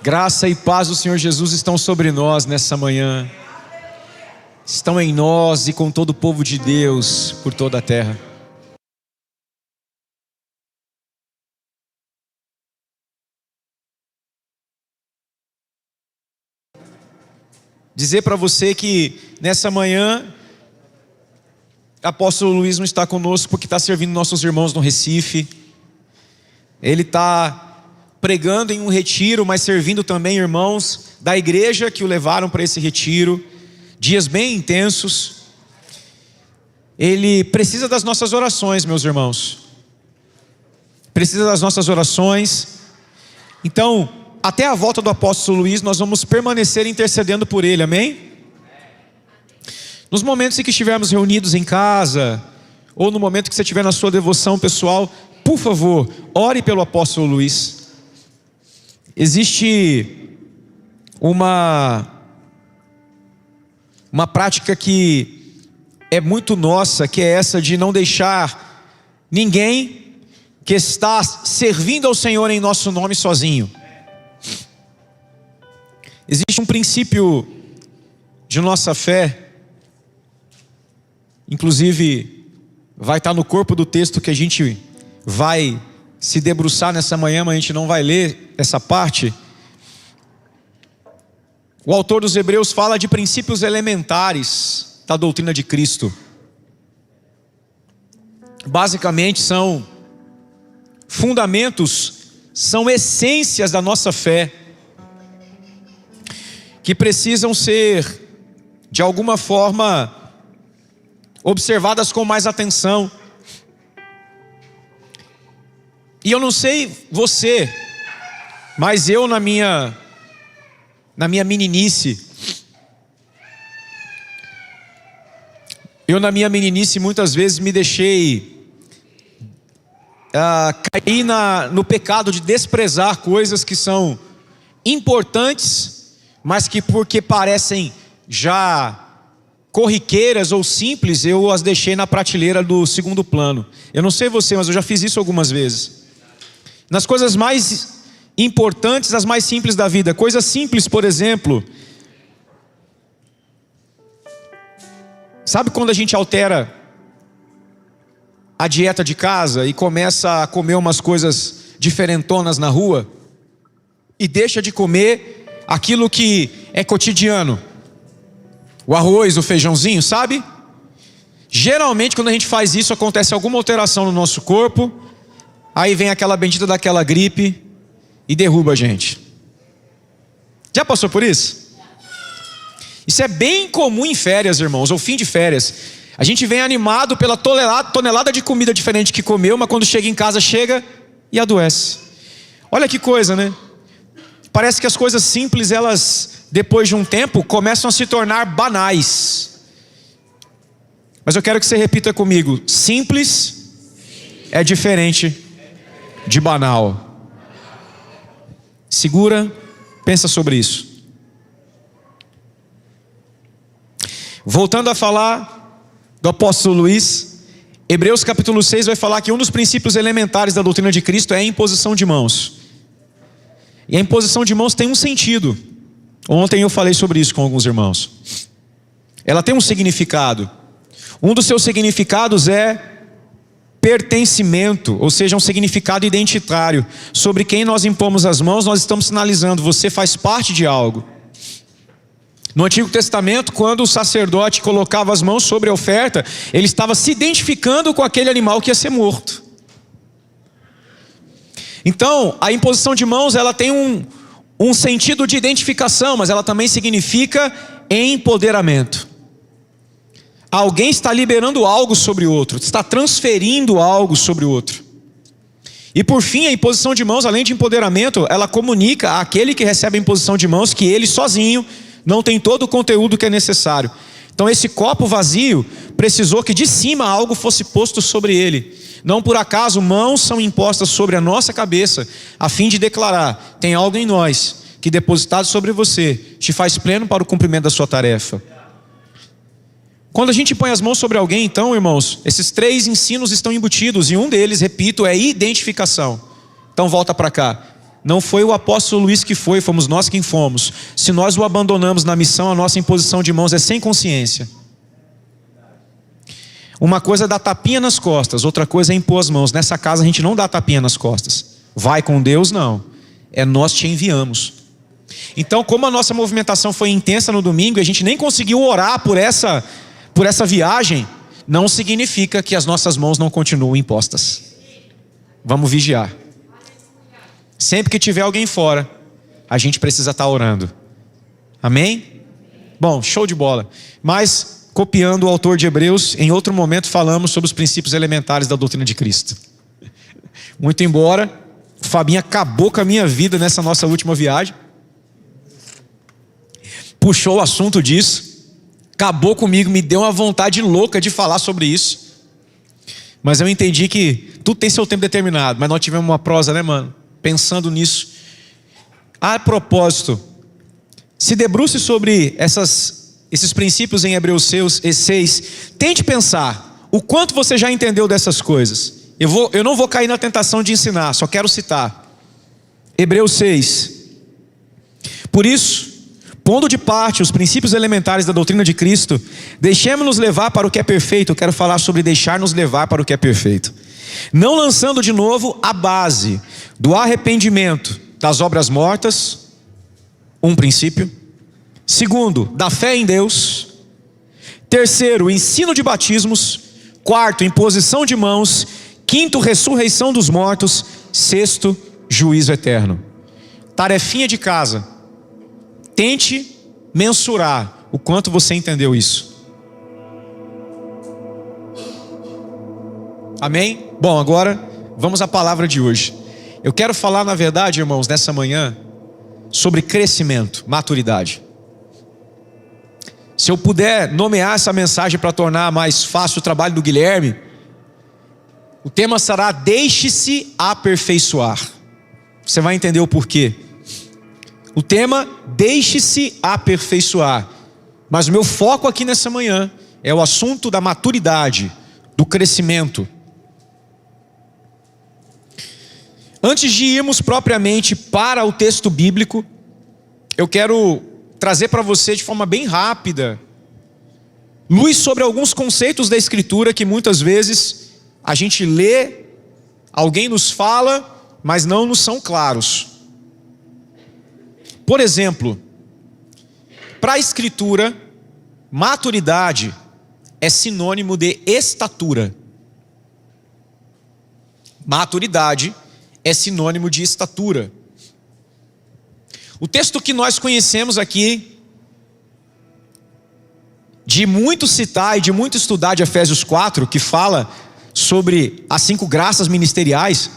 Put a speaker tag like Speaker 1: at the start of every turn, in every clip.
Speaker 1: Graça e paz do Senhor Jesus estão sobre nós nessa manhã. Estão em nós e com todo o povo de Deus por toda a terra. Dizer para você que nessa manhã o apóstolo Luiz não está conosco porque está servindo nossos irmãos no Recife. Ele está pregando em um retiro, mas servindo também irmãos da igreja que o levaram para esse retiro. Dias bem intensos. Ele precisa das nossas orações, meus irmãos. Precisa das nossas orações. Então, até a volta do apóstolo Luiz, nós vamos permanecer intercedendo por ele, amém? Nos momentos em que estivermos reunidos em casa, ou no momento que você estiver na sua devoção pessoal, por favor, ore pelo apóstolo Luiz. Existe uma prática que é muito nossa, que é essa de não deixar ninguém que está servindo ao Senhor em nosso nome sozinho. Existe um princípio de nossa fé, inclusive vai estar no corpo do texto que a gente vai se debruçar nessa manhã, mas a gente não vai ler essa parte. O autor dos Hebreus fala de princípios elementares da doutrina de Cristo. Basicamente são fundamentos, são essências da nossa fé, que precisam ser, de alguma forma, observadas com mais atenção. E eu não sei você, mas eu na minha meninice, muitas vezes me deixei cair no pecado de desprezar coisas que são importantes, mas que porque parecem já corriqueiras ou simples, eu as deixei na prateleira do segundo plano. Eu não sei você, mas eu já fiz isso algumas vezes. Nas coisas mais importantes, as mais simples da vida. Coisas simples, por exemplo. Sabe quando a gente altera a dieta de casa e começa a comer umas coisas diferentonas na rua? E deixa de comer aquilo que é cotidiano. O arroz, o feijãozinho, sabe? Geralmente quando a gente faz isso, acontece alguma alteração no nosso corpo. Aí vem aquela bendita daquela gripe e derruba a gente. Já passou por isso? Isso é bem comum em férias, irmãos, ou fim de férias. A gente vem animado pela tonelada de comida diferente que comeu, mas quando chega em casa, chega e adoece. Olha que coisa, né? Parece que as coisas simples, elas, depois de um tempo, começam a se tornar banais. Mas eu quero que você repita comigo: simples é diferente de banal. Segura, pensa sobre isso. Voltando a falar do apóstolo Luiz, Hebreus capítulo 6 vai falar que um dos princípios elementares da doutrina de Cristo é a imposição de mãos. E a imposição de mãos tem um sentido. Ontem eu falei sobre isso com alguns irmãos. Ela tem um significado. Um dos seus significados é pertencimento, ou seja, um significado identitário. Sobre quem nós impomos as mãos, nós estamos sinalizando: você faz parte de algo. No Antigo Testamento, quando o sacerdote colocava as mãos sobre a oferta, ele estava se identificando com aquele animal que ia ser morto. Então, a imposição de mãos, ela tem um sentido de identificação, mas ela também significa empoderamento. Alguém está liberando algo sobre o outro, está transferindo algo sobre o outro. E por fim, a imposição de mãos, além de empoderamento, ela comunica àquele que recebe a imposição de mãos que ele sozinho não tem todo o conteúdo que é necessário. Então esse copo vazio precisou que de cima algo fosse posto sobre ele. Não por acaso mãos são impostas sobre a nossa cabeça, a fim de declarar: tem algo em nós que, depositado sobre você, te faz pleno para o cumprimento da sua tarefa. Quando a gente põe as mãos sobre alguém, então, irmãos, esses 3 ensinos estão embutidos, e um deles, repito, é identificação. Então volta para cá. Não foi o apóstolo Luiz que foi, fomos nós quem fomos. Se nós o abandonamos na missão, a nossa imposição de mãos é sem consciência. Uma coisa é dar tapinha nas costas, outra coisa é impor as mãos. Nessa casa a gente não dá tapinha nas costas. Vai com Deus, não. É nós te enviamos. Então, como a nossa movimentação foi intensa no domingo e a gente nem conseguiu orar por essa viagem, não significa que as nossas mãos não continuam impostas. Vamos vigiar. Sempre que tiver alguém fora, a gente precisa estar orando. Amém? Bom, show de bola. Mas, copiando o autor de Hebreus, em outro momento falamos sobre os princípios elementares da doutrina de Cristo. Muito embora o Fabinho acabou com a minha vida nessa nossa última viagem. Puxou o assunto disso. Acabou comigo, me deu uma vontade louca de falar sobre isso. Mas eu entendi que tudo tem seu tempo determinado. Mas nós tivemos uma prosa, né, mano? Pensando nisso. A propósito, se debruce sobre esses princípios em Hebreus 6. Tente pensar o quanto você já entendeu dessas coisas. Eu não vou cair na tentação de ensinar, só quero citar Hebreus 6. Por isso, pondo de parte os princípios elementares da doutrina de Cristo, deixemos-nos levar para o que é perfeito. Eu quero falar sobre deixar-nos levar para o que é perfeito, não lançando de novo a base do arrependimento das obras mortas, um princípio. Segundo, da fé em Deus. Terceiro, o ensino de batismos. Quarto, imposição de mãos. Quinto, ressurreição dos mortos. Sexto, juízo eterno. Tarefinha de casa. Tente mensurar o quanto você entendeu isso. Amém? Bom, agora vamos à palavra de hoje. Eu quero falar, na verdade, irmãos, nessa manhã, sobre crescimento, maturidade. Se eu puder nomear essa mensagem para tornar mais fácil o trabalho do Guilherme, o tema será: deixe-se aperfeiçoar. Você vai entender o porquê. O tema: deixe-se aperfeiçoar. Mas o meu foco aqui nessa manhã é o assunto da maturidade, do crescimento. Antes de irmos propriamente para o texto bíblico, eu quero trazer para você de forma bem rápida luz sobre alguns conceitos da Escritura que muitas vezes a gente lê, alguém nos fala, mas não nos são claros. Por exemplo, para a Escritura, maturidade é sinônimo de estatura. Maturidade é sinônimo de estatura. O texto que nós conhecemos aqui, de muito citar e de muito estudar, de Efésios 4, que fala sobre as 5 graças ministeriais,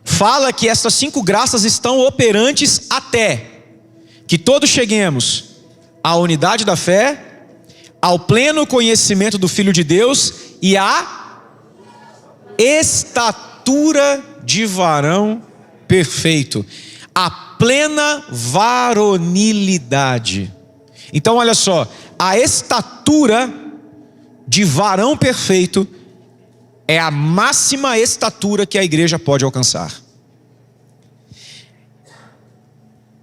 Speaker 1: fala que essas 5 graças estão operantes até que todos cheguemos à unidade da fé, ao pleno conhecimento do Filho de Deus e à estatura de varão perfeito, a plena varonilidade. Então olha só, a estatura de varão perfeito é a máxima estatura que a igreja pode alcançar.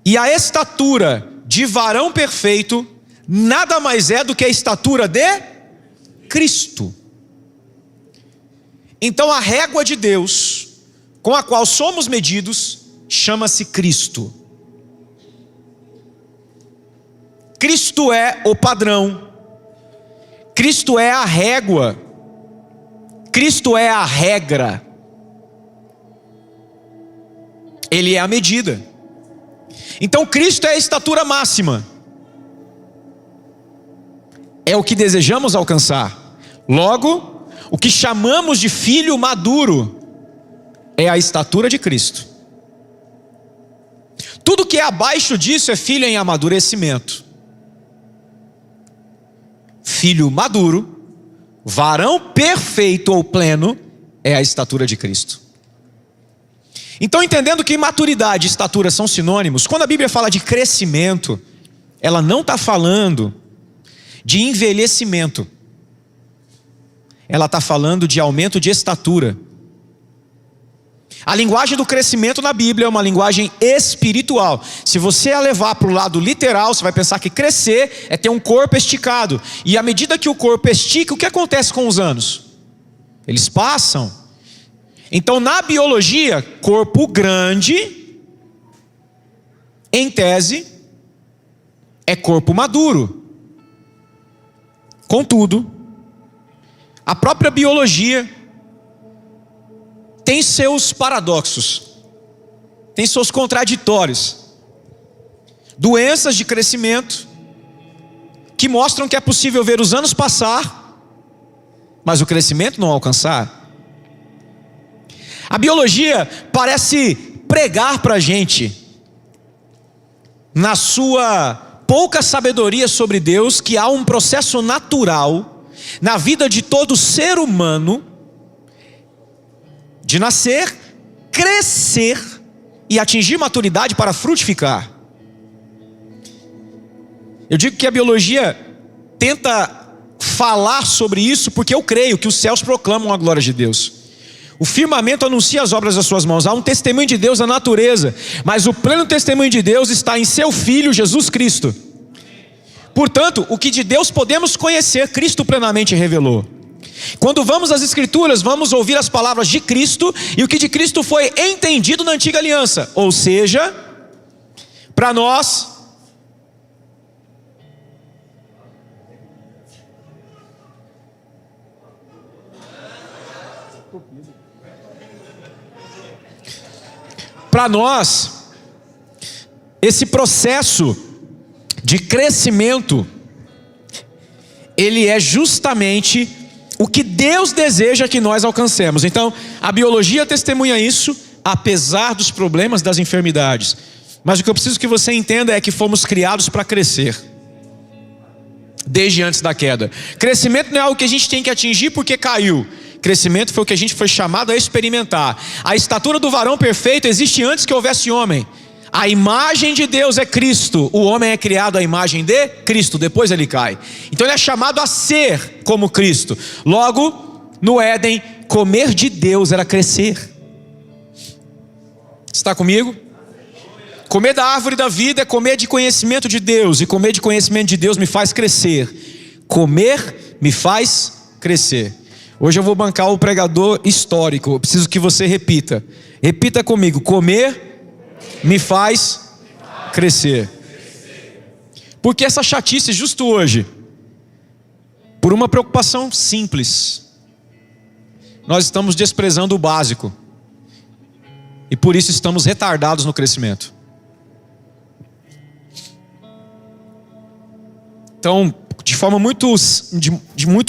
Speaker 1: E a estatura de varão perfeito nada mais é do que a estatura de Cristo. Então a régua de Deus com a qual somos medidos chama-se Cristo. Cristo é o padrão. Cristo é a régua. Cristo é a regra. Ele é a medida. Então Cristo é a estatura máxima. É o que desejamos alcançar. Logo, o que chamamos de filho maduro é a estatura de Cristo. Tudo que é abaixo disso é filho em amadurecimento. Filho maduro, varão perfeito ou pleno, é a estatura de Cristo. Então, entendendo que maturidade e estatura são sinônimos, quando a Bíblia fala de crescimento, ela não está falando de envelhecimento. Ela está falando de aumento de estatura. A linguagem do crescimento na Bíblia é uma linguagem espiritual. Se você a levar para o lado literal, você vai pensar que crescer é ter um corpo esticado. E à medida que o corpo estica, o que acontece com os anos? Eles passam. Então, na biologia, corpo grande, em tese, é corpo maduro. Contudo, a própria biologia tem seus paradoxos, tem seus contraditórios. Doenças de crescimento que mostram que é possível ver os anos passar, mas o crescimento não alcançar. A biologia parece pregar para a gente, na sua pouca sabedoria sobre Deus, que há um processo natural na vida de todo ser humano de nascer, crescer e atingir maturidade para frutificar. Eu digo que a biologia tenta falar sobre isso porque eu creio que os céus proclamam a glória de Deus. O firmamento anuncia as obras das suas mãos. Há um testemunho de Deus na natureza, mas o pleno testemunho de Deus está em seu Filho Jesus Cristo. Portanto, o que de Deus podemos conhecer, Cristo plenamente revelou. Quando vamos às Escrituras, vamos ouvir as palavras de Cristo e o que de Cristo foi entendido na antiga aliança. Ou seja, para nós, esse processo de crescimento, ele é justamente o que Deus deseja que nós alcancemos. Então, a biologia testemunha isso, apesar dos problemas, das enfermidades. Mas o que eu preciso que você entenda é que fomos criados para crescer, desde antes da queda. Crescimento não é algo que a gente tem que atingir porque caiu. Crescimento foi o que a gente foi chamado a experimentar. A estatura do varão perfeito existe antes que houvesse homem. A imagem de Deus é Cristo. O homem é criado à imagem de Cristo, depois ele cai. Então ele é chamado a ser como Cristo. Logo, no Éden, comer de Deus era crescer. Está comigo? Comer da árvore da vida é comer de conhecimento de Deus. E comer de conhecimento de Deus me faz crescer. Comer me faz crescer. Hoje eu vou bancar o pregador histórico. Eu preciso que você repita. Repita comigo. Comer me faz crescer. Porque essa chatice justo hoje, por uma preocupação simples, nós estamos desprezando o básico. E por isso estamos retardados no crescimento. Então, de forma muito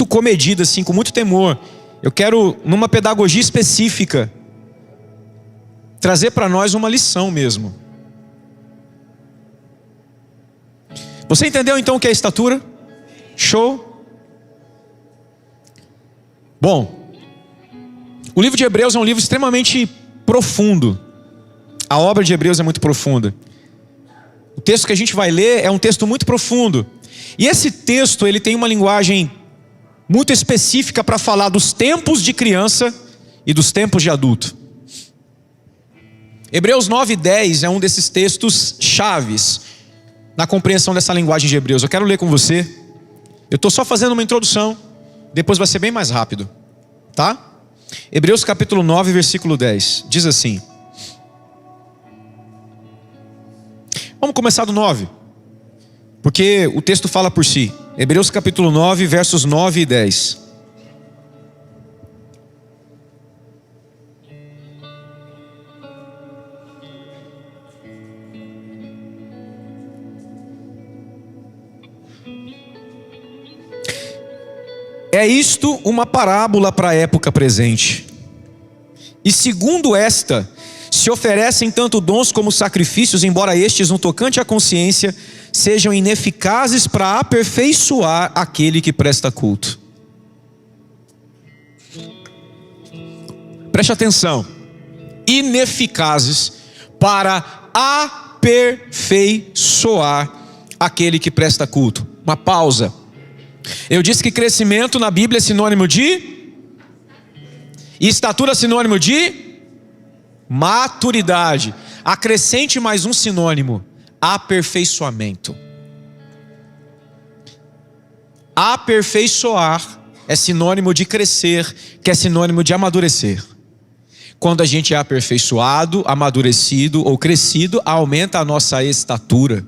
Speaker 1: comedida, assim, com muito temor, eu quero, numa pedagogia específica, trazer para nós uma lição mesmo. Você entendeu então o que é estatura? Show? Bom, o livro de Hebreus é um livro extremamente profundo. A obra de Hebreus é muito profunda. O texto que a gente vai ler é um texto muito profundo. E esse texto, ele tem uma linguagem muito específica para falar dos tempos de criança e dos tempos de adulto. Hebreus 9:10 é um desses textos chaves na compreensão dessa linguagem de Hebreus. Eu quero ler com você. Eu estou só fazendo uma introdução, depois vai ser bem mais rápido, tá? Hebreus capítulo 9, versículo 10, diz assim. Vamos começar do 9, porque o texto fala por si. Hebreus capítulo 9, versos 9 e 10. É isto uma parábola para a época presente. E segundo esta, se oferecem tanto dons como sacrifícios, embora estes, no tocante à consciência, sejam ineficazes para aperfeiçoar aquele que presta culto. Preste atenção. Ineficazes para aperfeiçoar aquele que presta culto. Uma pausa. Eu disse que crescimento na Bíblia é sinônimo de... E estatura é sinônimo de... Maturidade. Acrescente mais um sinônimo: aperfeiçoamento. Aperfeiçoar é sinônimo de crescer, que é sinônimo de amadurecer. Quando a gente é aperfeiçoado, amadurecido ou crescido, aumenta a nossa estatura.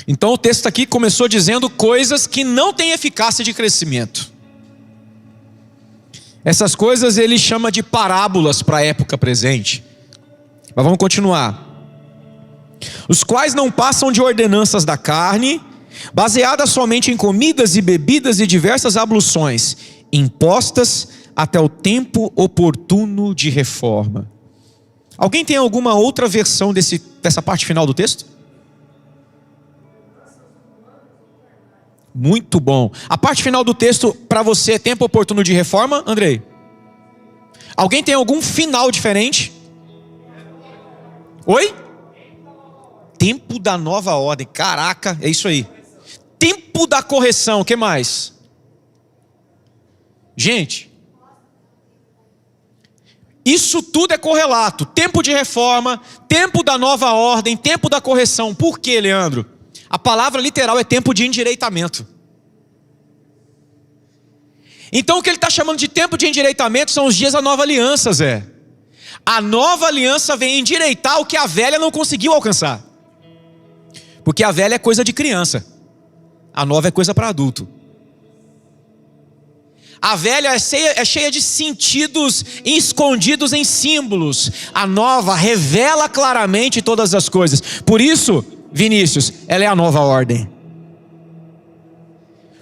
Speaker 1: Então o texto aqui começou dizendo coisas que não têm eficácia de crescimento. Essas coisas ele chama de parábolas para a época presente. Mas vamos continuar. Os quais não passam de ordenanças da carne, baseadas somente em comidas e bebidas e diversas abluções, impostas até o tempo oportuno de reforma. Alguém tem alguma outra versão dessa parte final do texto? Muito bom. A parte final do texto para você é tempo oportuno de reforma, Andrei? Alguém tem algum final diferente? Oi? Tempo da nova ordem. Caraca, é isso aí. Tempo da correção, o que mais? Gente, isso tudo é correlato. Tempo de reforma, tempo da nova ordem, tempo da correção. Por quê, Leandro? A palavra literal é tempo de endireitamento. Então o que ele está chamando de tempo de endireitamento são os dias da nova aliança, Zé. A nova aliança vem endireitar o que a velha não conseguiu alcançar. Porque a velha é coisa de criança, a nova é coisa para adulto. A velha é cheia de sentidos escondidos em símbolos. A nova revela claramente todas as coisas. Por isso, Vinícius, ela é a nova ordem.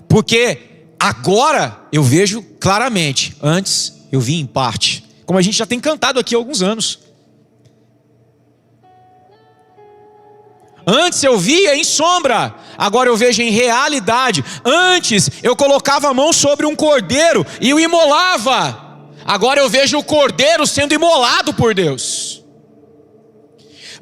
Speaker 1: Porque agora eu vejo claramente. Antes eu vi em parte. Como a gente já tem cantado aqui há alguns anos. Antes eu via em sombra, agora eu vejo em realidade. Antes eu colocava a mão sobre um cordeiro e o imolava. Agora eu vejo o cordeiro sendo imolado por Deus.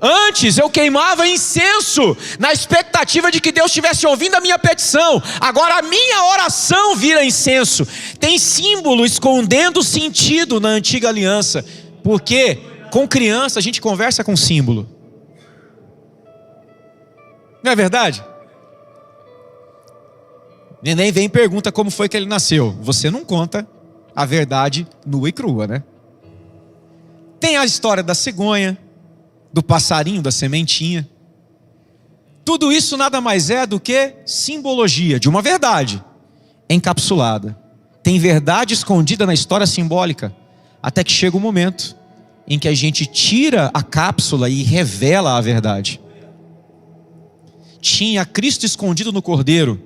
Speaker 1: Antes eu queimava incenso na expectativa de que Deus estivesse ouvindo a minha petição. Agora a minha oração vira incenso. Tem símbolo escondendo sentido na antiga aliança. Porque com criança a gente conversa com símbolo. Não é verdade? Neném vem e pergunta como foi que ele nasceu. Você não conta a verdade nua e crua, né? Tem a história da cegonha, do passarinho, da sementinha. Tudo isso nada mais é do que simbologia de uma verdade encapsulada. Tem verdade escondida na história simbólica, até que chega o momento em que a gente tira a cápsula e revela a verdade. Tinha Cristo escondido no cordeiro,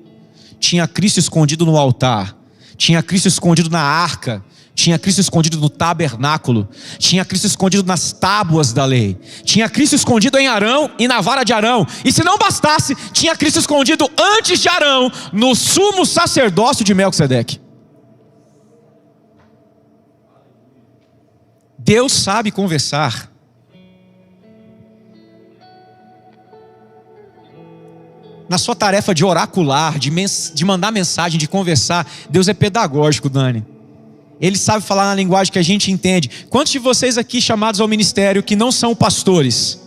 Speaker 1: tinha Cristo escondido no altar, tinha Cristo escondido na arca, tinha Cristo escondido no tabernáculo, tinha Cristo escondido nas tábuas da lei, tinha Cristo escondido em Arão e na vara de Arão, e se não bastasse, tinha Cristo escondido antes de Arão, no sumo sacerdócio de Melquisedeque. Deus sabe conversar. Na sua tarefa de oracular, de mandar mensagem, de conversar, Deus é pedagógico, Dani. Ele sabe falar na linguagem que a gente entende. Quantos de vocês aqui chamados ao ministério que não são pastores,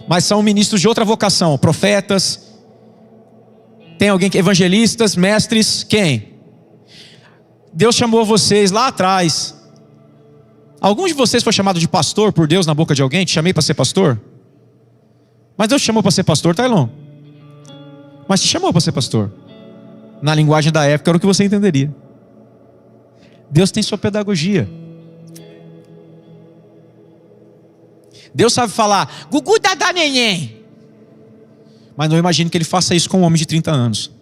Speaker 1: mas são ministros de outra vocação? Profetas? Tem alguém que evangelistas, mestres? Quem? Deus chamou vocês lá atrás. Algum de vocês foi chamado de pastor por Deus na boca de alguém? Te chamei para ser pastor? Mas Deus te chamou para ser pastor, Tailon? Mas te chamou para ser pastor. Na linguagem da época era o que você entenderia. Deus tem sua pedagogia. Deus sabe falar gugu dadá neném. Mas não imagino que ele faça isso com um homem de 30 anos.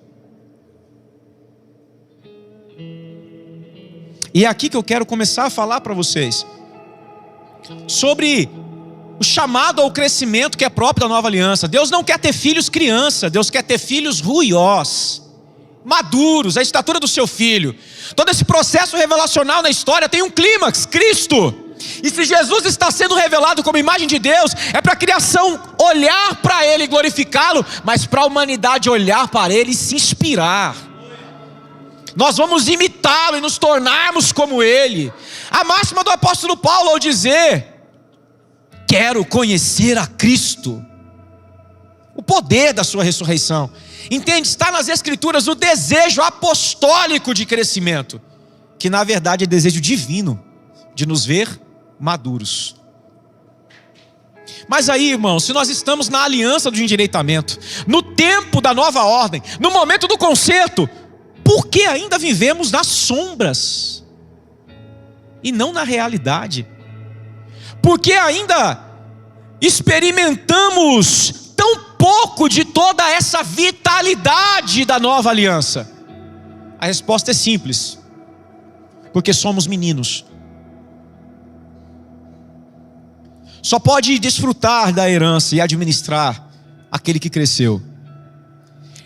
Speaker 1: E é aqui que eu quero começar a falar para vocês sobre o chamado ao crescimento que é próprio da nova aliança. Deus não quer ter filhos criança, Deus quer ter filhos ruiós, maduros, a estatura do seu filho. Todo esse processo revelacional na história tem um clímax, Cristo. E se Jesus está sendo revelado como imagem de Deus, é para a criação olhar para Ele e glorificá-lo, mas para a humanidade olhar para Ele e se inspirar. Nós vamos imitá-lo e nos tornarmos como Ele. A máxima do apóstolo Paulo ao dizer: quero conhecer a Cristo, o poder da sua ressurreição. Entende? Está nas Escrituras o desejo apostólico de crescimento, que na verdade é desejo divino de nos ver maduros. Mas aí, irmão, se nós estamos na aliança do endireitamento, no tempo da nova ordem, no momento do conserto, por que ainda vivemos nas sombras e não na realidade? Por que ainda experimentamos tão pouco de toda essa vitalidade da nova aliança? A resposta é simples: porque somos meninos. Só pode desfrutar da herança e administrar aquele que cresceu.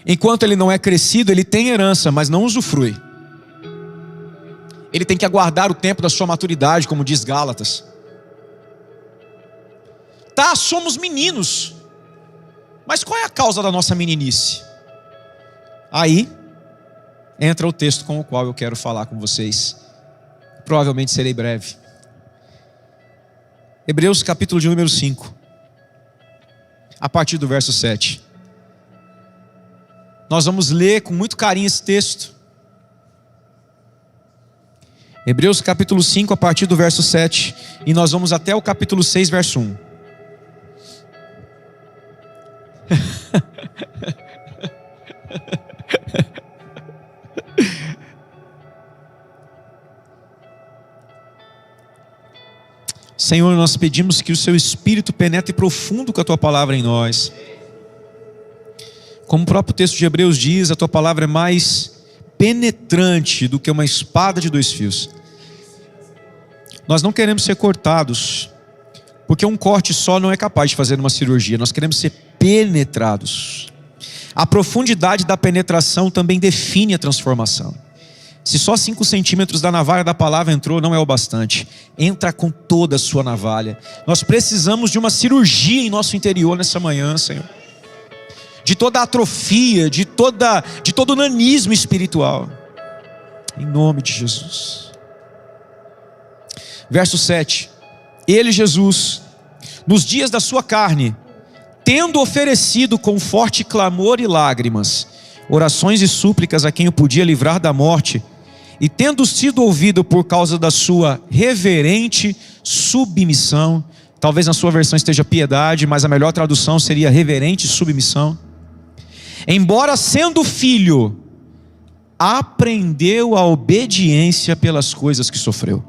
Speaker 1: Enquanto ele não é crescido, ele tem herança, mas não usufrui. Ele tem que aguardar o tempo da sua maturidade, como diz Gálatas. Tá, somos meninos, mas qual é a causa da nossa meninice? Aí entra o texto com o qual eu quero falar com vocês. Provavelmente serei breve. Hebreus capítulo de número 5, a partir do verso 7. Nós vamos ler com muito carinho esse texto. Hebreus capítulo 5, a partir do verso 7. E nós vamos até o capítulo 6, verso 1. Senhor, nós pedimos que o seu Espírito penetre profundo com a tua palavra em nós. Como o próprio texto de Hebreus diz, a tua palavra é mais penetrante do que uma espada de dois fios. Nós não queremos ser cortados, porque um corte só não é capaz de fazer uma cirurgia. Nós queremos ser penetrados. A profundidade da penetração também define a transformação. Se só 5 centímetros da navalha da palavra entrou, não é o bastante. Entra com toda a sua navalha. Nós precisamos de uma cirurgia em nosso interior nessa manhã, Senhor. De toda a atrofia, de todo o nanismo espiritual. Em nome de Jesus. Verso 7. Ele, Jesus, nos dias da sua carne, tendo oferecido com forte clamor e lágrimas, orações e súplicas a quem o podia livrar da morte, e tendo sido ouvido por causa da sua reverente submissão, talvez na sua versão esteja piedade, mas a melhor tradução seria reverente submissão, embora sendo filho, aprendeu a obediência pelas coisas que sofreu,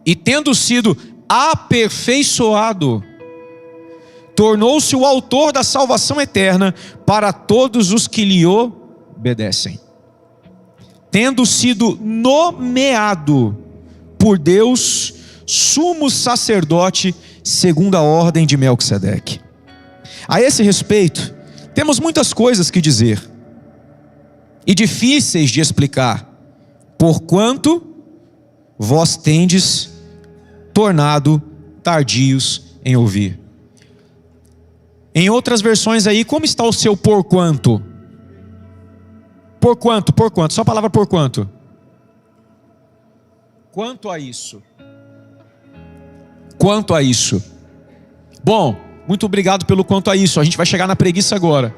Speaker 1: e tendo sido aperfeiçoado, tornou-se o autor da salvação eterna para todos os que lhe obedecem. Tendo sido nomeado por Deus sumo sacerdote segundo a ordem de Melquisedeque. A esse respeito, temos muitas coisas que dizer e difíceis de explicar, porquanto vós tendes tornado tardios em ouvir. Em outras versões aí, como está o seu porquanto? Porquanto, só a palavra porquanto. Quanto a isso? Quanto a isso? Bom, muito obrigado pelo quanto a isso. A gente vai chegar na preguiça agora.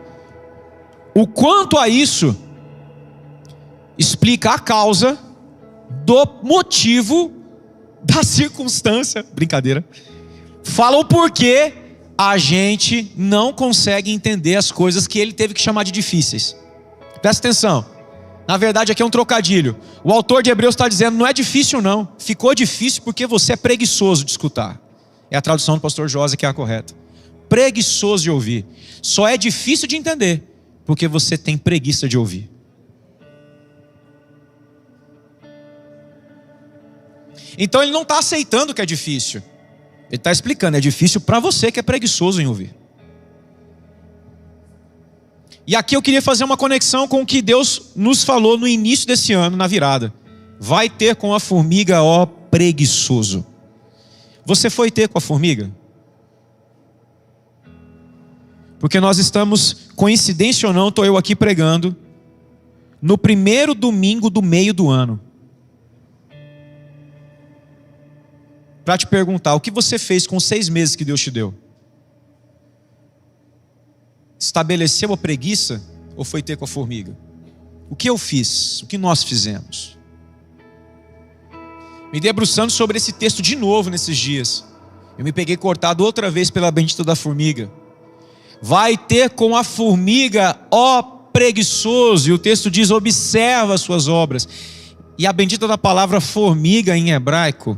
Speaker 1: O quanto a isso explica a causa do motivo da circunstância. Brincadeira. Fala o porquê a gente não consegue entender as coisas que ele teve que chamar de difíceis. Presta atenção. Na verdade aqui é um trocadilho. O autor de Hebreus está dizendo, não é difícil não. Ficou difícil porque você é preguiçoso de escutar. É a tradução do pastor Josa que é a correta. Preguiçoso de ouvir. Só é difícil de entender porque você tem preguiça de ouvir. Então ele não está aceitando que é difícil. Ele está explicando, é difícil para você que é preguiçoso em ouvir. E aqui eu queria fazer uma conexão com o que Deus nos falou no início desse ano, na virada. Vai ter com a formiga, ó preguiçoso. Você foi ter com a formiga? Porque nós estamos, coincidência ou não, estou eu aqui pregando, no primeiro domingo do meio do ano. para te perguntar: o que você fez com os 6 meses que Deus te deu? Estabeleceu a preguiça ou foi ter com a formiga? O que eu fiz? O que nós fizemos? Me debruçando sobre esse texto de novo nesses dias, eu me peguei cortado outra vez pela bendita da formiga. Vai ter com a formiga, ó preguiçoso, e o texto diz: observa as suas obras. E a bendita da palavra formiga em hebraico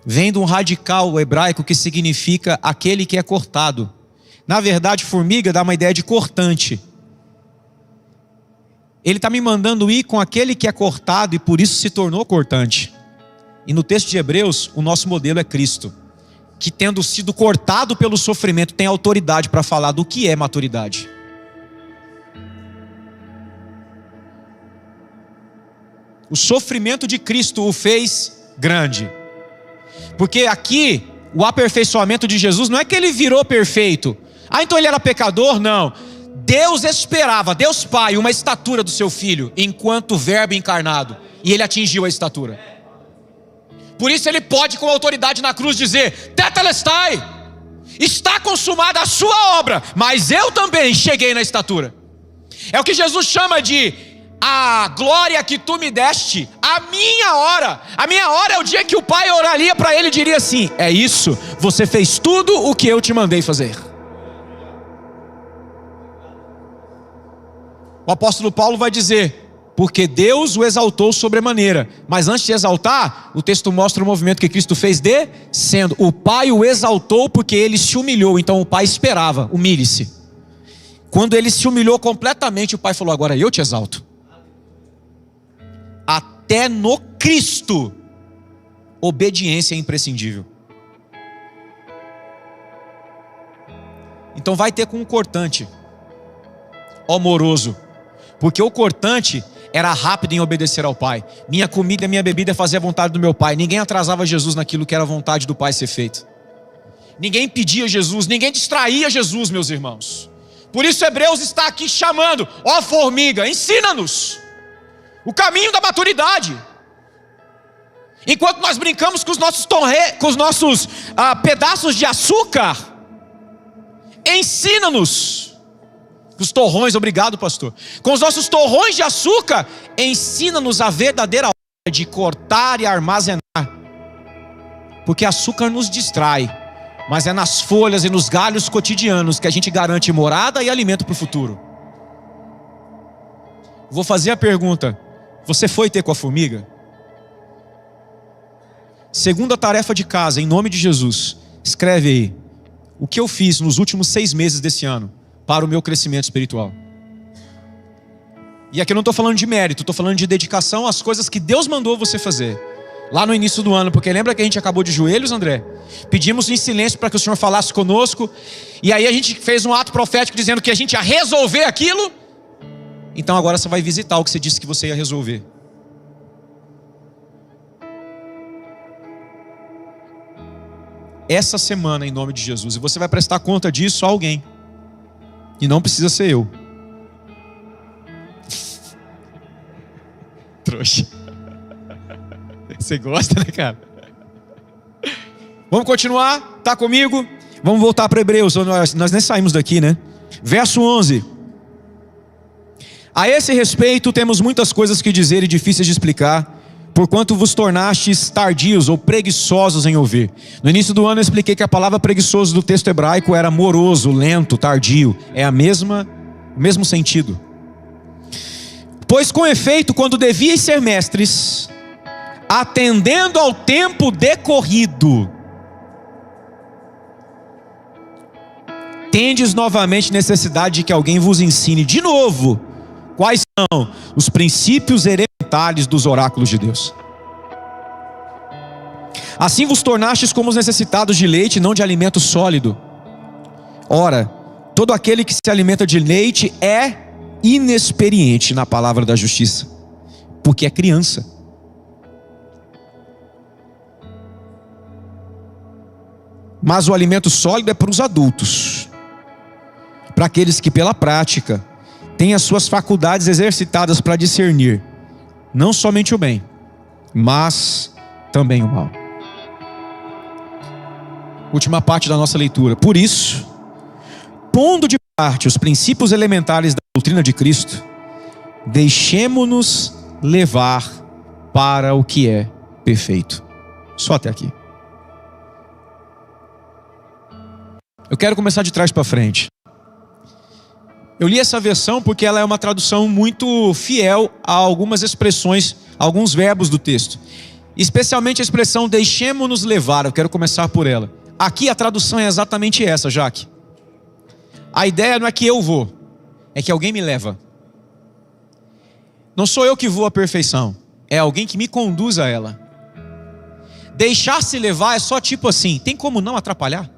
Speaker 1: vem de um radical hebraico que significa aquele que é cortado. Na verdade, formiga dá uma ideia de cortante. Ele está me mandando ir com aquele que é cortado e por isso se tornou cortante. E no texto de Hebreus, o nosso modelo é Cristo, que tendo sido cortado pelo sofrimento, tem autoridade para falar do que é maturidade. O sofrimento de Cristo o fez grande. Porque aqui, o aperfeiçoamento de Jesus não é que ele virou perfeito. Ah, então ele era pecador? Não. Deus esperava, Deus Pai, uma estatura do seu Filho, enquanto verbo encarnado. E ele atingiu a estatura. Por isso ele pode com autoridade na cruz dizer: Tetelestai, está consumada a sua obra, mas eu também cheguei na estatura. É o que Jesus chama de: a glória que tu me deste, a minha hora. A minha hora é o dia que o Pai oraria para ele e diria assim: é isso, você fez tudo o que eu te mandei fazer. O apóstolo Paulo vai dizer: porque Deus o exaltou sobremaneira. Mas antes de exaltar, o texto mostra o movimento que Cristo fez descendo. O Pai o exaltou porque ele se humilhou. Então o Pai esperava: humilhe-se. Quando ele se humilhou completamente, o Pai falou: agora eu te exalto. Até no Cristo, obediência é imprescindível. Então vai ter com um cortante, ó moroso. Porque o cortante era rápido em obedecer ao Pai. Minha comida e minha bebida é fazer a vontade do meu Pai. Ninguém atrasava Jesus naquilo que era a vontade do Pai ser feito. Ninguém impedia Jesus, ninguém distraía Jesus, meus irmãos. Por isso Hebreus está aqui chamando: ó formiga, ensina-nos o caminho da maturidade. Enquanto nós brincamos com os nossos pedaços de açúcar, ensina-nos. Os torrões, obrigado pastor. Com os nossos torrões de açúcar, ensina-nos a verdadeira hora de cortar e armazenar. Porque açúcar nos distrai, mas é nas folhas e nos galhos cotidianos que a gente garante morada e alimento para o futuro. Vou fazer a pergunta: você foi ter com a formiga? Segunda tarefa de casa, em nome de Jesus, escreve aí: o que eu fiz nos últimos 6 meses desse ano para o meu crescimento espiritual. E aqui eu não estou falando de mérito, estou falando de dedicação às coisas que Deus mandou você fazer lá no início do ano. Porque lembra que a gente acabou de joelhos, André? Pedimos em silêncio para que o Senhor falasse conosco, e aí a gente fez um ato profético dizendo que a gente ia resolver aquilo. Então agora você vai visitar o que você disse que você ia resolver. Essa semana, em nome de Jesus, e você vai prestar conta disso a alguém. E não precisa ser eu. Trouxa. Você gosta, né, cara? Vamos continuar? Tá comigo? Vamos voltar para Hebreus. Nós nem saímos daqui, né? Verso 11. A esse respeito temos muitas coisas que dizer e difíceis de explicar, porquanto vos tornastes tardios ou preguiçosos em ouvir. No início do ano eu expliquei que a palavra preguiçoso do texto hebraico era moroso, lento, tardio. É o mesmo sentido. Pois com efeito, quando devíeis ser mestres, atendendo ao tempo decorrido, tendes novamente necessidade de que alguém vos ensine de novo quais são os princípios elementares dos oráculos de Deus. Assim vos tornastes como os necessitados de leite, não de alimento sólido. Ora, todo aquele que se alimenta de leite é inexperiente na palavra da justiça, porque é criança. Mas o alimento sólido é para os adultos, para aqueles que pela prática têm as suas faculdades exercitadas para discernir não somente o bem, mas também o mal. Última parte da nossa leitura. Por isso, pondo de parte os princípios elementares da doutrina de Cristo, deixemo-nos levar para o que é perfeito. Só até aqui. Eu quero começar de trás para frente. Eu li essa versão porque ela é uma tradução muito fiel a algumas expressões, alguns verbos do texto. Especialmente a expressão deixemo-nos levar. Eu quero começar por ela. Aqui a tradução é exatamente essa, Jaque. A ideia não é que eu vou, é que alguém me leva. Não sou eu que vou à perfeição, é alguém que me conduz a ela. Deixar-se levar é só tipo assim, tem como não atrapalhar?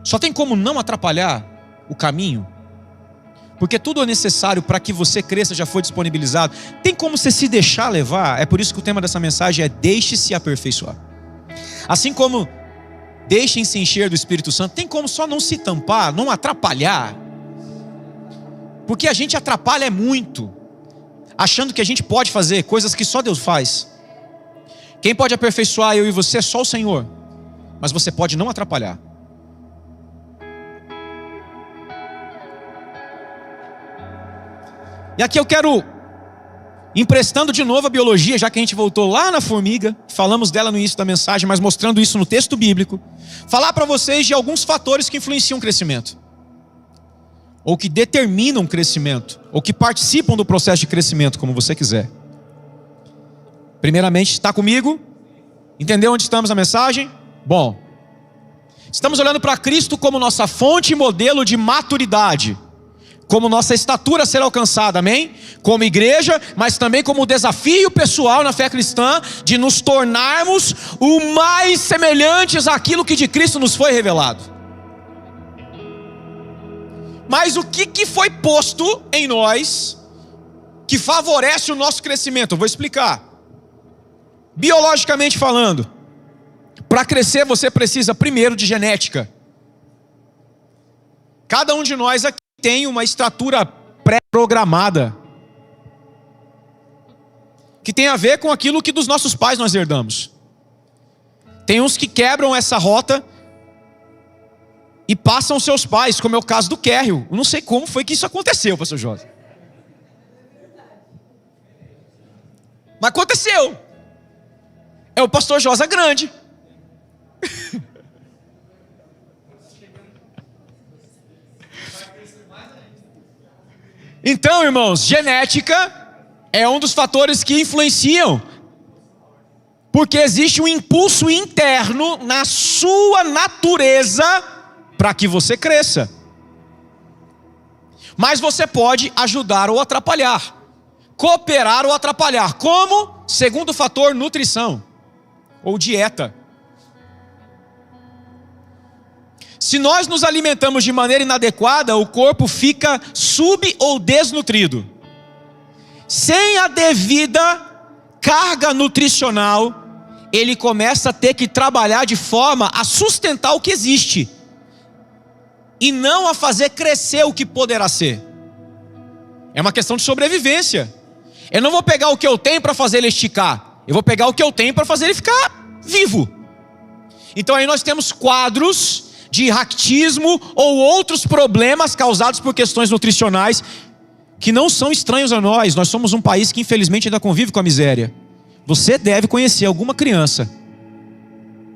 Speaker 1: Só tem como não atrapalhar o caminho? Porque tudo é necessário para que você cresça, já foi disponibilizado. Tem como você se deixar levar? É por isso que o tema dessa mensagem é deixe-se aperfeiçoar. Assim como deixem-se encher do Espírito Santo, tem como só não se tampar, não atrapalhar? Porque a gente atrapalha muito, achando que a gente pode fazer coisas que só Deus faz. Quem pode aperfeiçoar eu e você é só o Senhor. Mas você pode não atrapalhar. E aqui eu quero, emprestando de novo a biologia, já que a gente voltou lá na formiga, falamos dela no início da mensagem, mas mostrando isso no texto bíblico, falar para vocês de alguns fatores que influenciam o crescimento, ou que determinam o crescimento, ou que participam do processo de crescimento, como você quiser. Primeiramente, está comigo? Entendeu onde estamos na mensagem? Bom, estamos olhando para Cristo como nossa fonte e modelo de maturidade, como nossa estatura a ser alcançada, amém? Como igreja, mas também como desafio pessoal na fé cristã, de nos tornarmos o mais semelhantes àquilo que de Cristo nos foi revelado. Mas o que foi posto em nós, que favorece o nosso crescimento? Eu vou explicar. Biologicamente falando, para crescer você precisa primeiro de genética. Cada um de nós aqui tem uma estatura pré-programada, que tem a ver com aquilo que dos nossos pais nós herdamos. Tem uns que quebram essa rota e passam seus pais, como é o caso do Kérril. Eu não sei como foi que isso aconteceu, pastor José. Mas aconteceu. É o pastor Josa grande. Então, irmãos, genética é um dos fatores que influenciam, porque existe um impulso interno na sua natureza para que você cresça. Mas você pode ajudar ou atrapalhar, cooperar ou atrapalhar. Como? Segundo fator, nutrição ou dieta. Se nós nos alimentamos de maneira inadequada, o corpo fica sub- ou desnutrido. Sem a devida carga nutricional, ele começa a ter que trabalhar de forma a sustentar o que existe, e não a fazer crescer o que poderá ser. É uma questão de sobrevivência. Eu não vou pegar o que eu tenho para fazer ele esticar, eu vou pegar o que eu tenho para fazer ele ficar vivo. Então aí nós temos quadros de raquitismo ou outros problemas causados por questões nutricionais que não são estranhos a nós. Nós somos um país que infelizmente ainda convive com a miséria. Você deve conhecer alguma criança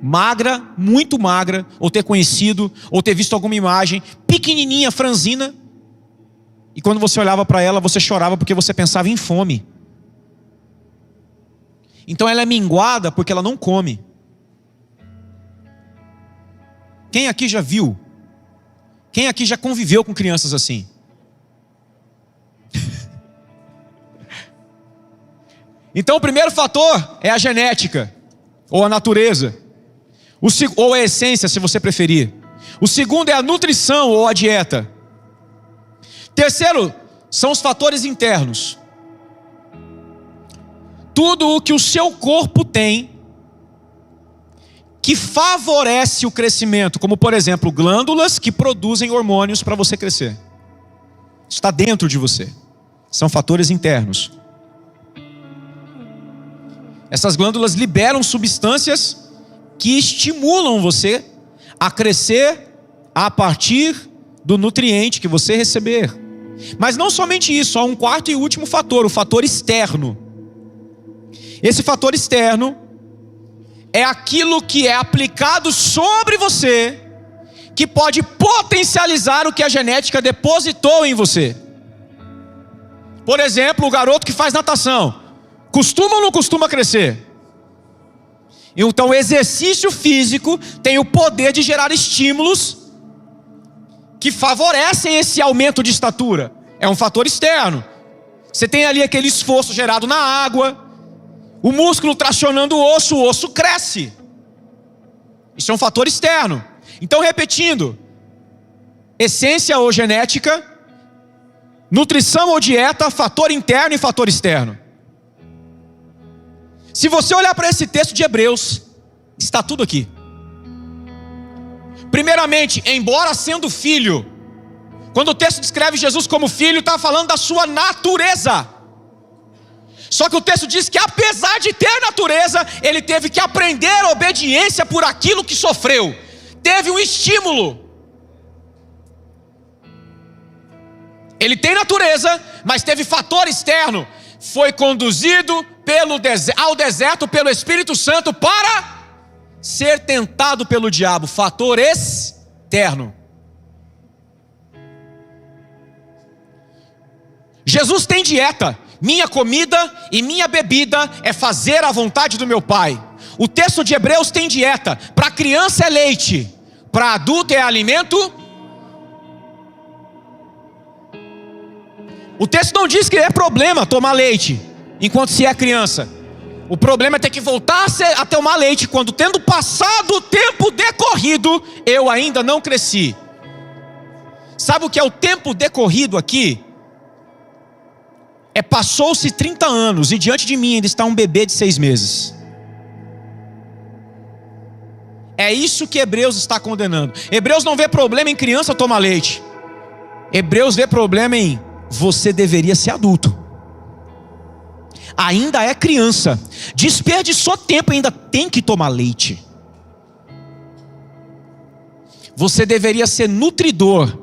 Speaker 1: magra, muito magra, ou ter conhecido, ou ter visto alguma imagem pequenininha, franzina, e quando você olhava para ela, você chorava porque você pensava em fome. Então ela é minguada porque ela não come. Quem aqui já viu? Quem aqui já conviveu com crianças assim? Então o primeiro fator é a genética, ou a natureza, ou a essência, se você preferir. O segundo é a nutrição, ou a dieta. Terceiro, são os fatores internos. Tudo o que o seu corpo tem que favorece o crescimento, como por exemplo, glândulas que produzem hormônios para você crescer. Está dentro de você. São fatores internos. Essas glândulas liberam substâncias que estimulam você a crescer a partir do nutriente que você receber. Mas não somente isso, há um quarto e último fator, o fator externo. Esse fator externo é aquilo que é aplicado sobre você, que pode potencializar o que a genética depositou em você. Por exemplo, o garoto que faz natação, costuma ou não costuma crescer? Então o exercício físico tem o poder de gerar estímulos que favorecem esse aumento de estatura. É um fator externo. Você tem ali aquele esforço gerado na água, o músculo tracionando o osso cresce. Isso é um fator externo. Então, repetindo: essência ou genética, nutrição ou dieta, fator interno e fator externo. Se você olhar para esse texto de Hebreus, está tudo aqui. Primeiramente, embora sendo filho, quando o texto descreve Jesus como filho, está falando da sua natureza. Só que o texto diz que apesar de ter natureza, ele teve que aprender a obediência por aquilo que sofreu. Teve um estímulo. Ele tem natureza, mas teve fator externo. Foi conduzido ao deserto pelo Espírito Santo para ser tentado pelo diabo. Fator externo. Jesus tem dieta. Minha comida e minha bebida é fazer a vontade do meu Pai. O texto de Hebreus tem dieta. Para criança é leite, para adulto é alimento. O texto não diz que é problema tomar leite enquanto se é criança. O problema é ter que voltar a tomar leite quando, tendo passado o tempo decorrido, eu ainda não cresci. Sabe o que é o tempo decorrido aqui? Passou-se 30 anos e diante de mim ainda está um bebê de 6 meses. É isso que Hebreus está condenando. Hebreus não vê problema em criança tomar leite. Hebreus vê problema em você deveria ser adulto. Ainda é criança. Desperdiçou tempo e ainda tem que tomar leite. Você deveria ser nutridor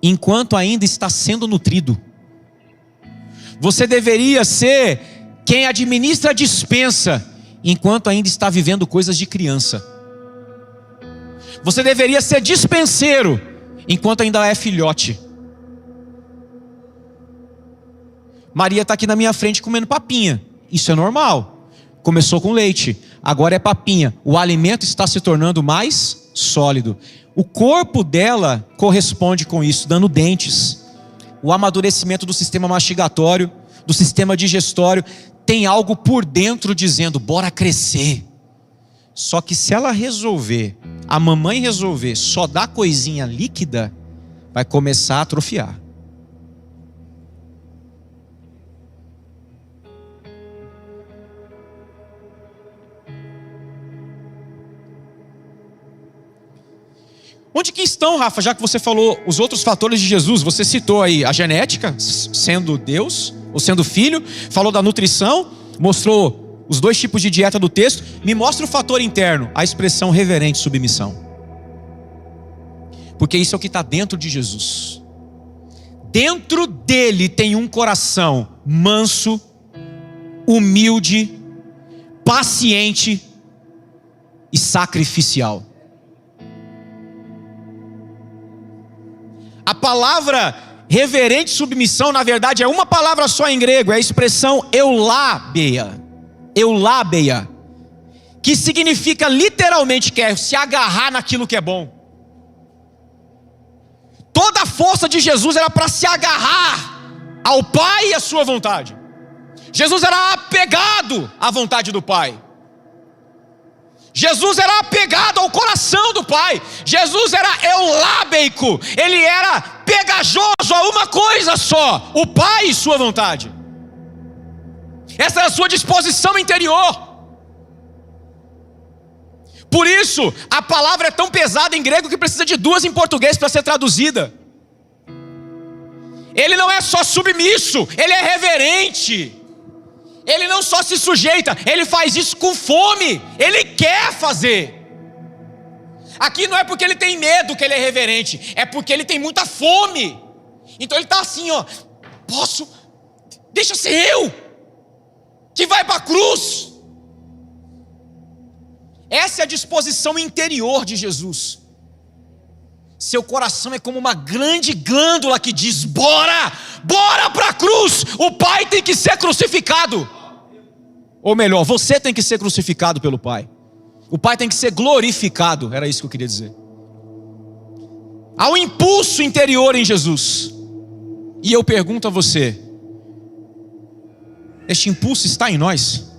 Speaker 1: enquanto ainda está sendo nutrido. Você deveria ser quem administra a despensa enquanto ainda está vivendo coisas de criança. Você deveria ser dispenseiro enquanto ainda é filhote. Maria está aqui na minha frente comendo papinha. Isso é normal. Começou com leite, agora é papinha. O alimento está se tornando mais sólido. O corpo dela corresponde com isso, dando dentes. O amadurecimento do sistema mastigatório, do sistema digestório, tem algo por dentro dizendo, bora crescer. Só que se ela resolver, a mamãe resolver só dar coisinha líquida, vai começar a atrofiar. Onde que estão, Rafa, já que você falou os outros fatores de Jesus? Você citou aí a genética, sendo Deus, ou sendo filho. Falou da nutrição, mostrou os 2 tipos de dieta do texto. Me mostra o fator interno, a expressão reverente submissão. Porque isso é o que está dentro de Jesus. Dentro dele tem um coração manso, humilde, paciente e sacrificial. A palavra reverente submissão, na verdade, é uma palavra só em grego, é a expressão eulábeia, que significa literalmente que é se agarrar naquilo que é bom. Toda a força de Jesus era para se agarrar ao Pai e à sua vontade. Jesus era apegado à vontade do Pai. Jesus era apegado ao coração do Pai. Jesus era eulábeico. Ele era pegajoso a uma coisa só: o Pai e sua vontade. Essa era a sua disposição interior. Por isso, a palavra é tão pesada em grego que precisa de 2 em português para ser traduzida. Ele não é só submisso, ele é reverente. Ele não só se sujeita, ele faz isso com fome. Ele quer fazer. Aqui não é porque ele tem medo que ele é reverente, é porque ele tem muita fome. Então ele está assim, ó, posso, deixa ser eu, que vai para a cruz. Essa é a disposição interior de Jesus. Seu coração é como uma grande glândula que diz, bora para a cruz, o Pai tem que ser crucificado. Ou melhor, você tem que ser crucificado pelo Pai. O Pai tem que ser glorificado, era isso que eu queria dizer. Há um impulso interior em Jesus. E eu pergunto a você, este impulso está em nós?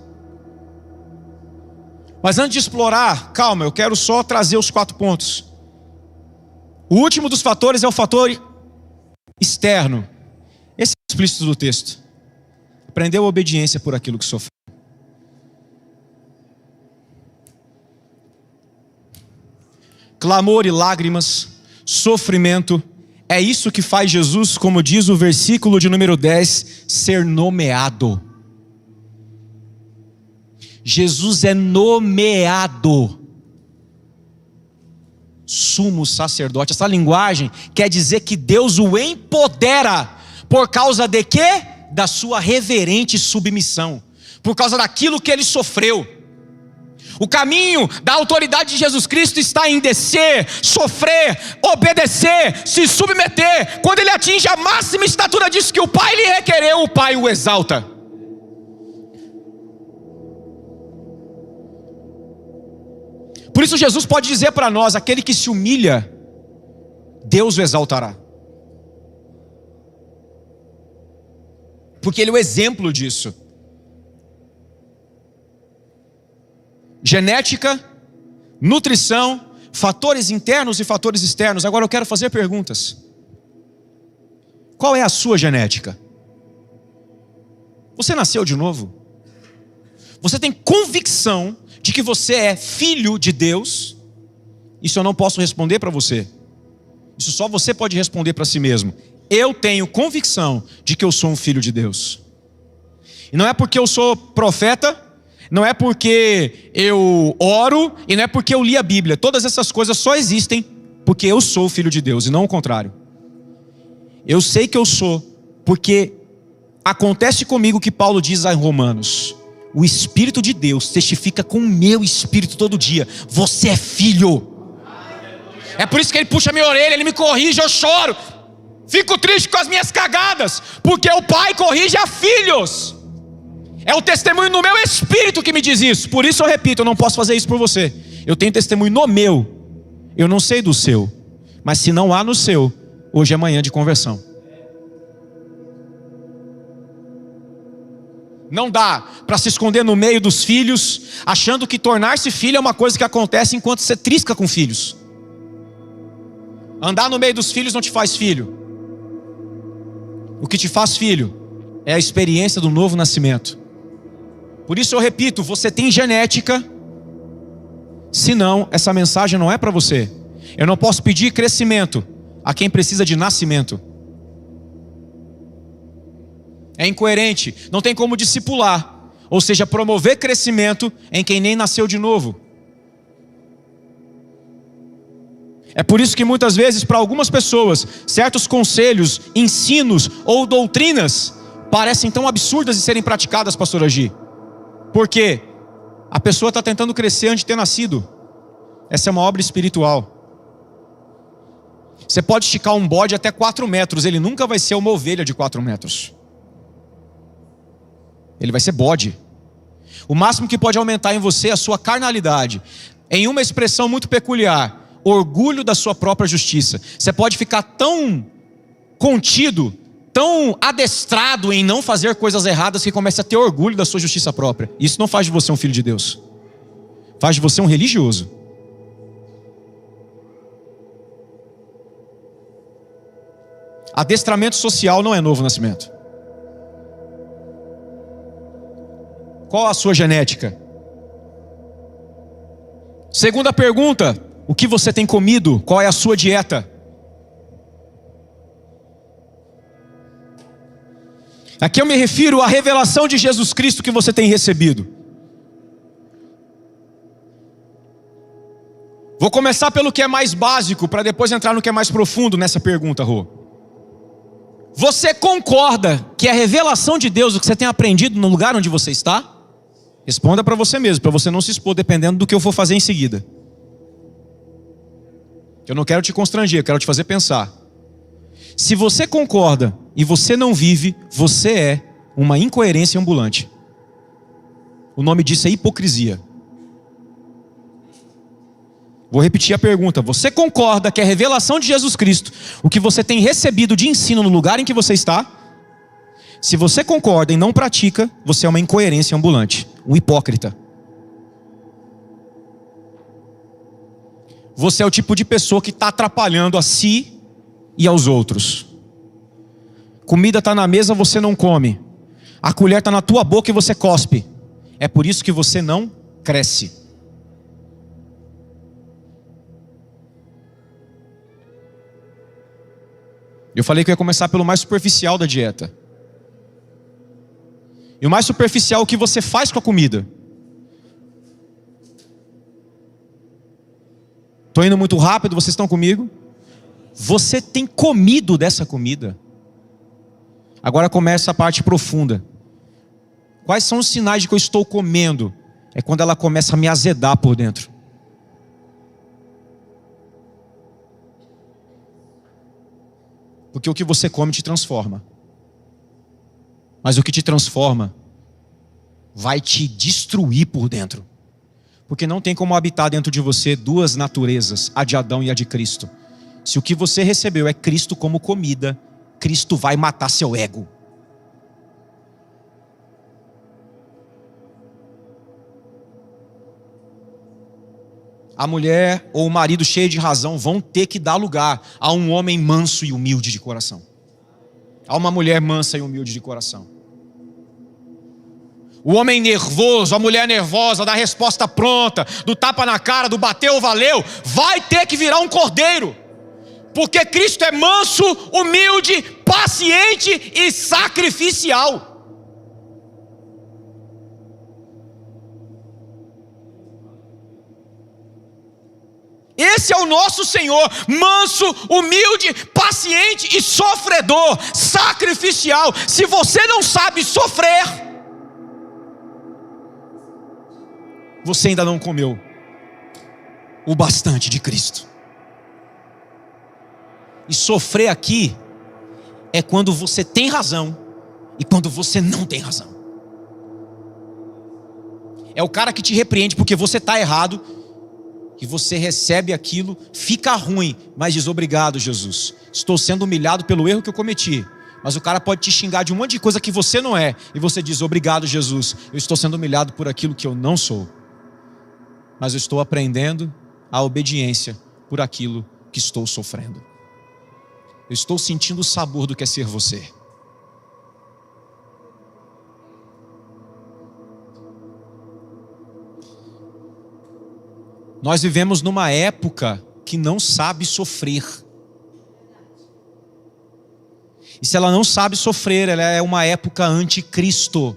Speaker 1: Mas antes de explorar, calma, eu quero só trazer os 4 pontos. O último dos fatores é o fator externo. Esse é o explícito do texto. Aprendeu a obediência por aquilo que sofreu. Clamor e lágrimas, sofrimento, é isso que faz Jesus, como diz o versículo de número 10, ser nomeado. Jesus é nomeado sumo sacerdote. Essa linguagem quer dizer que Deus o empodera. Por causa de quê? Da sua reverente submissão. Por causa daquilo que ele sofreu. O caminho da autoridade de Jesus Cristo está em descer, sofrer, obedecer, se submeter. Quando ele atinge a máxima estatura disso que o Pai lhe requereu, o Pai o exalta. Por isso Jesus pode dizer para nós, aquele que se humilha, Deus o exaltará. Porque ele é o exemplo disso. Genética, nutrição, fatores internos e fatores externos. Agora eu quero fazer perguntas. Qual é a sua genética? Você nasceu de novo? Você tem convicção de que você é filho de Deus? Isso eu não posso responder para você. Isso só você pode responder para si mesmo. Eu tenho convicção de que eu sou um filho de Deus. E não é porque eu sou profeta, não é porque eu oro, e não é porque eu li a Bíblia. Todas essas coisas só existem porque eu sou filho de Deus, e não o contrário. Eu sei que eu sou, porque acontece comigo o que Paulo diz em Romanos. O Espírito de Deus testifica com o meu espírito todo dia. Você é filho. É por isso que ele puxa a minha orelha, ele me corrige, eu choro. Fico triste com as minhas cagadas, porque o Pai corrige a filhos. É o testemunho no meu espírito que me diz isso. Por isso eu repito, eu não posso fazer isso por você. Eu tenho testemunho no meu. Eu não sei do seu. Mas se não há no seu, hoje é manhã de conversão. Não dá para se esconder no meio dos filhos, achando que tornar-se filho é uma coisa que acontece enquanto você trisca com filhos. Andar no meio dos filhos não te faz filho. O que te faz filho é a experiência do novo nascimento. Por isso eu repito, você tem genética, senão essa mensagem não é para você. Eu não posso pedir crescimento a quem precisa de nascimento. É incoerente, não tem como discipular, ou seja, promover crescimento em quem nem nasceu de novo. É por isso que muitas vezes para algumas pessoas, certos conselhos, ensinos ou doutrinas parecem tão absurdas de serem praticadas, pastor Agi. Por quê? A pessoa está tentando crescer antes de ter nascido. Essa é uma obra espiritual. Você pode esticar um bode até 4 metros, ele nunca vai ser uma ovelha de 4 metros. Ele vai ser bode. O máximo que pode aumentar em você é a sua carnalidade. Em uma expressão muito peculiar, orgulho da sua própria justiça. Você pode ficar tão contido, tão adestrado em não fazer coisas erradas que comece a ter orgulho da sua justiça própria. Isso não faz de você um filho de Deus. Faz de você um religioso. Adestramento social não é novo nascimento. Qual a sua genética? Segunda pergunta, o que você tem comido? Qual é a sua dieta? Aqui eu me refiro à revelação de Jesus Cristo que você tem recebido. Vou começar pelo que é mais básico, para depois entrar no que é mais profundo nessa pergunta, Rô. Você concorda que a revelação de Deus, o que você tem aprendido no lugar onde você está? Responda para você mesmo, para você não se expor dependendo do que eu for fazer em seguida. Eu não quero te constranger, eu quero te fazer pensar. Se você concorda e você não vive, você é uma incoerência ambulante. O nome disso é hipocrisia. Vou repetir a pergunta. Você concorda que a revelação de Jesus Cristo, o que você tem recebido de ensino no lugar em que você está? Se você concorda e não pratica, você é uma incoerência ambulante, um hipócrita. Você é o tipo de pessoa que está atrapalhando a si e aos outros. Comida está na mesa, você não come. A colher está na tua boca e você cospe. É por isso que você não cresce. Eu falei que eu ia começar pelo mais superficial da dieta. E o mais superficial é o que você faz com a comida. Estou indo muito rápido, vocês estão comigo? Você tem comido dessa comida. Agora começa a parte profunda. Quais são os sinais de que eu estou comendo? É quando ela começa a me azedar por dentro. Porque o que você come te transforma. Mas o que te transforma vai te destruir por dentro. Porque não tem como habitar dentro de você duas naturezas, a de Adão e a de Cristo. Se o que você recebeu é Cristo como comida, Cristo vai matar seu ego. A mulher ou o marido cheio de razão vão ter que dar lugar a um homem manso e humilde de coração. A uma mulher mansa e humilde de coração. O homem nervoso, a mulher nervosa, da resposta pronta, do tapa na cara, do bateu, valeu, vai ter que virar um cordeiro. Porque Cristo é manso, humilde, paciente e sacrificial. Esse é o nosso Senhor, manso, humilde, paciente e sofredor, sacrificial. Se você não sabe sofrer, você ainda não comeu o bastante de Cristo. E sofrer aqui é quando você tem razão e quando você não tem razão. É o cara que te repreende porque você está errado, e você recebe aquilo, fica ruim, mas diz: obrigado, Jesus, estou sendo humilhado pelo erro que eu cometi. Mas o cara pode te xingar de um monte de coisa que você não é, e você diz: obrigado, Jesus, eu estou sendo humilhado por aquilo que eu não sou, mas eu estou aprendendo a obediência por aquilo que estou sofrendo. Eu estou sentindo o sabor do que é ser você. Nós vivemos numa época que não sabe sofrer. E se ela não sabe sofrer, ela é uma época anticristo.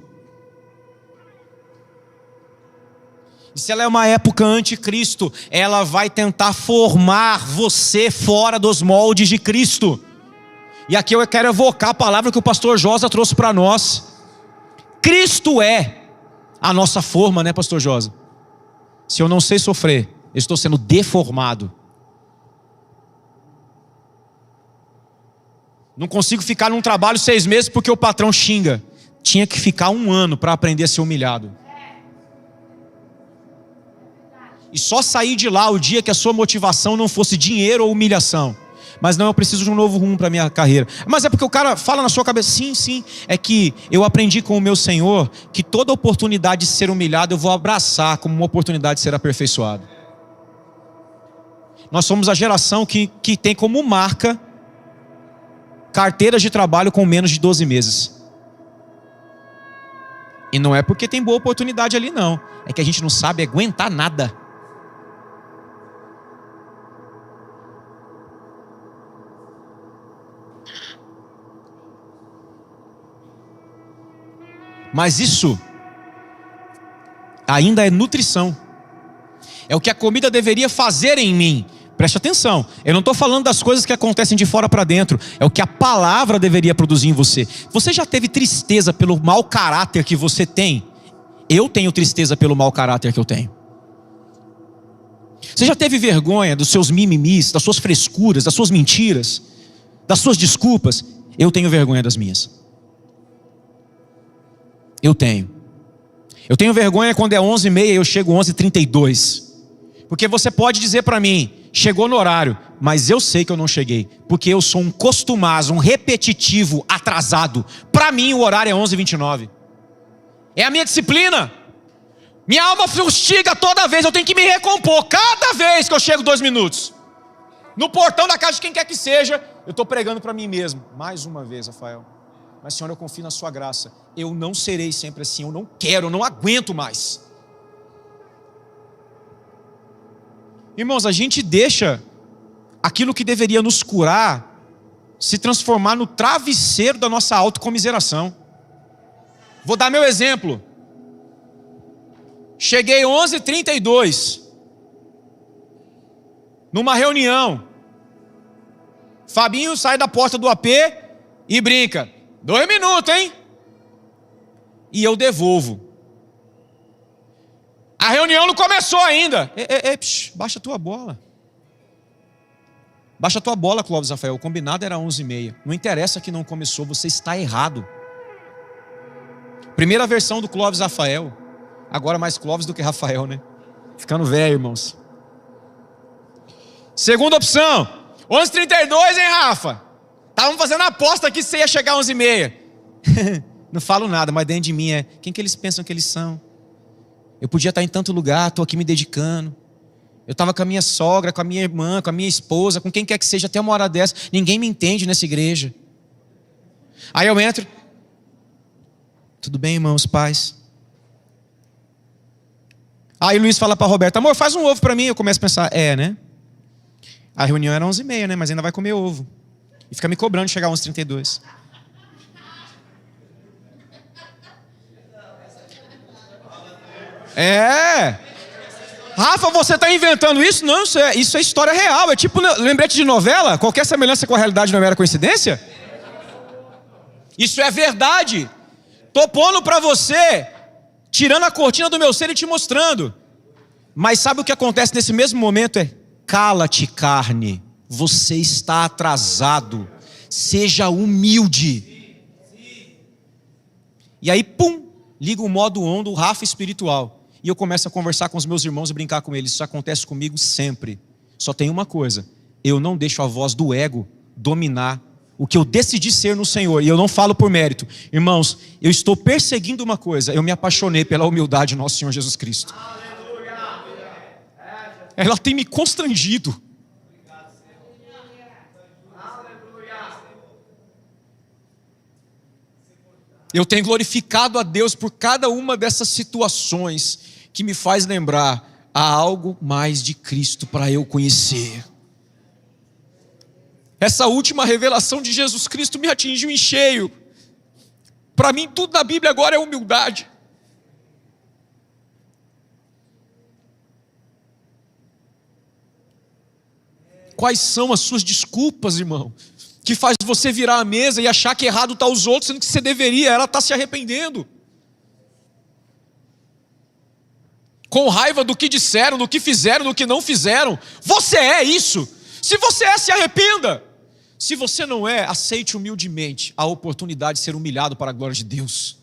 Speaker 1: E se ela é uma época anticristo, ela vai tentar formar você fora dos moldes de Cristo. E aqui eu quero evocar a palavra que o pastor Josa trouxe para nós. Cristo é a nossa forma, né, pastor Josa? Se eu não sei sofrer, eu estou sendo deformado. Não consigo ficar num trabalho 6 meses porque o patrão xinga. Tinha que ficar 1 ano para aprender a ser humilhado. E só sair de lá o dia que a sua motivação não fosse dinheiro ou humilhação. Mas não, eu preciso de um novo rumo para a minha carreira. Mas é porque o cara fala na sua cabeça: sim, sim, é que eu aprendi com o meu Senhor que toda oportunidade de ser humilhado eu vou abraçar como uma oportunidade de ser aperfeiçoado. Nós somos a geração que tem como marca carteiras de trabalho com menos de 12 meses. E não é porque tem boa oportunidade ali não, é que a gente não sabe aguentar nada. Mas isso ainda é nutrição. É o que a comida deveria fazer em mim. Preste atenção, eu não estou falando das coisas que acontecem de fora para dentro. É o que a palavra deveria produzir em você. Você já teve tristeza pelo mau caráter que você tem? Eu tenho tristeza pelo mau caráter que eu tenho. Você já teve vergonha dos seus mimimis, das suas frescuras, das suas mentiras, das suas desculpas? Eu tenho vergonha das minhas. Eu tenho vergonha quando é 11h30 e eu chego 11h32. Porque você pode dizer para mim, chegou no horário, mas eu sei que eu não cheguei. Porque eu sou um costumazo, um repetitivo, atrasado. Para mim o horário é 11h29. É a minha disciplina. Minha alma fustiga toda vez, eu tenho que me recompor. Cada vez que eu chego 2 minutos. No portão da casa de quem quer que seja, eu estou pregando para mim mesmo. Mais uma vez, Rafael. Mas Senhor, eu confio na sua graça. Eu não serei sempre assim, eu não quero, eu não aguento mais. Irmãos, a gente deixa aquilo que deveria nos curar se transformar no travesseiro da nossa autocomiseração. Vou dar meu exemplo. Cheguei 11h32 numa reunião. Fabinho sai da porta do AP e brinca: 2 minutos, hein? E eu devolvo. A reunião não começou ainda. Baixa a tua bola. Baixa a tua bola, Clóvis Rafael. O combinado era 11h30. Não interessa que não começou, você está errado. Primeira versão do Clóvis Rafael. Agora mais Clóvis do que Rafael, né? Ficando velho, irmãos. Segunda opção. 11h32, hein, Rafa? Estavam fazendo aposta aqui se você ia chegar 11h30. Não falo nada, mas dentro de mim é: quem que eles pensam que eles são? Eu podia estar em tanto lugar, estou aqui me dedicando. Eu estava com a minha sogra, com a minha irmã, com a minha esposa, com quem quer que seja, até uma hora dessa. Ninguém me entende nessa igreja. Aí eu entro. Tudo bem, irmãos, pais? Aí o Luiz fala para a Roberta: amor, faz um ovo para mim. Eu começo a pensar: né? A reunião era 11h30, né? Mas ainda vai comer ovo. E fica me cobrando chegar 11h32. Rafa, você está inventando isso? Não, isso é história real. É tipo lembrete de novela. Qualquer semelhança com a realidade não é mera coincidência. Isso é verdade. Estou pondo para você, tirando a cortina do meu ser e te mostrando. Mas sabe o que acontece nesse mesmo momento? Cala-te, carne. Você está atrasado. Seja humilde. E aí, pum, liga o modo on do Rafa espiritual. E eu começo a conversar com os meus irmãos e brincar com eles. Isso acontece comigo sempre. Só tem uma coisa: eu não deixo a voz do ego dominar o que eu decidi ser no Senhor. E eu não falo por mérito. Irmãos, eu estou perseguindo uma coisa: eu me apaixonei pela humildade do nosso Senhor Jesus Cristo. Ela tem me constrangido. Eu tenho glorificado a Deus por cada uma dessas situações que me faz lembrar: há algo mais de Cristo para eu conhecer. Essa última revelação de Jesus Cristo me atingiu em cheio. Para mim tudo na Bíblia agora é humildade. Quais são as suas desculpas, irmão, que faz você virar a mesa e achar que errado está os outros, sendo que você deveria? Ela está se arrependendo. Com raiva do que disseram, do que fizeram, do que não fizeram. Você é isso. Se você é, se arrependa. Se você não é, aceite humildemente a oportunidade de ser humilhado para a glória de Deus.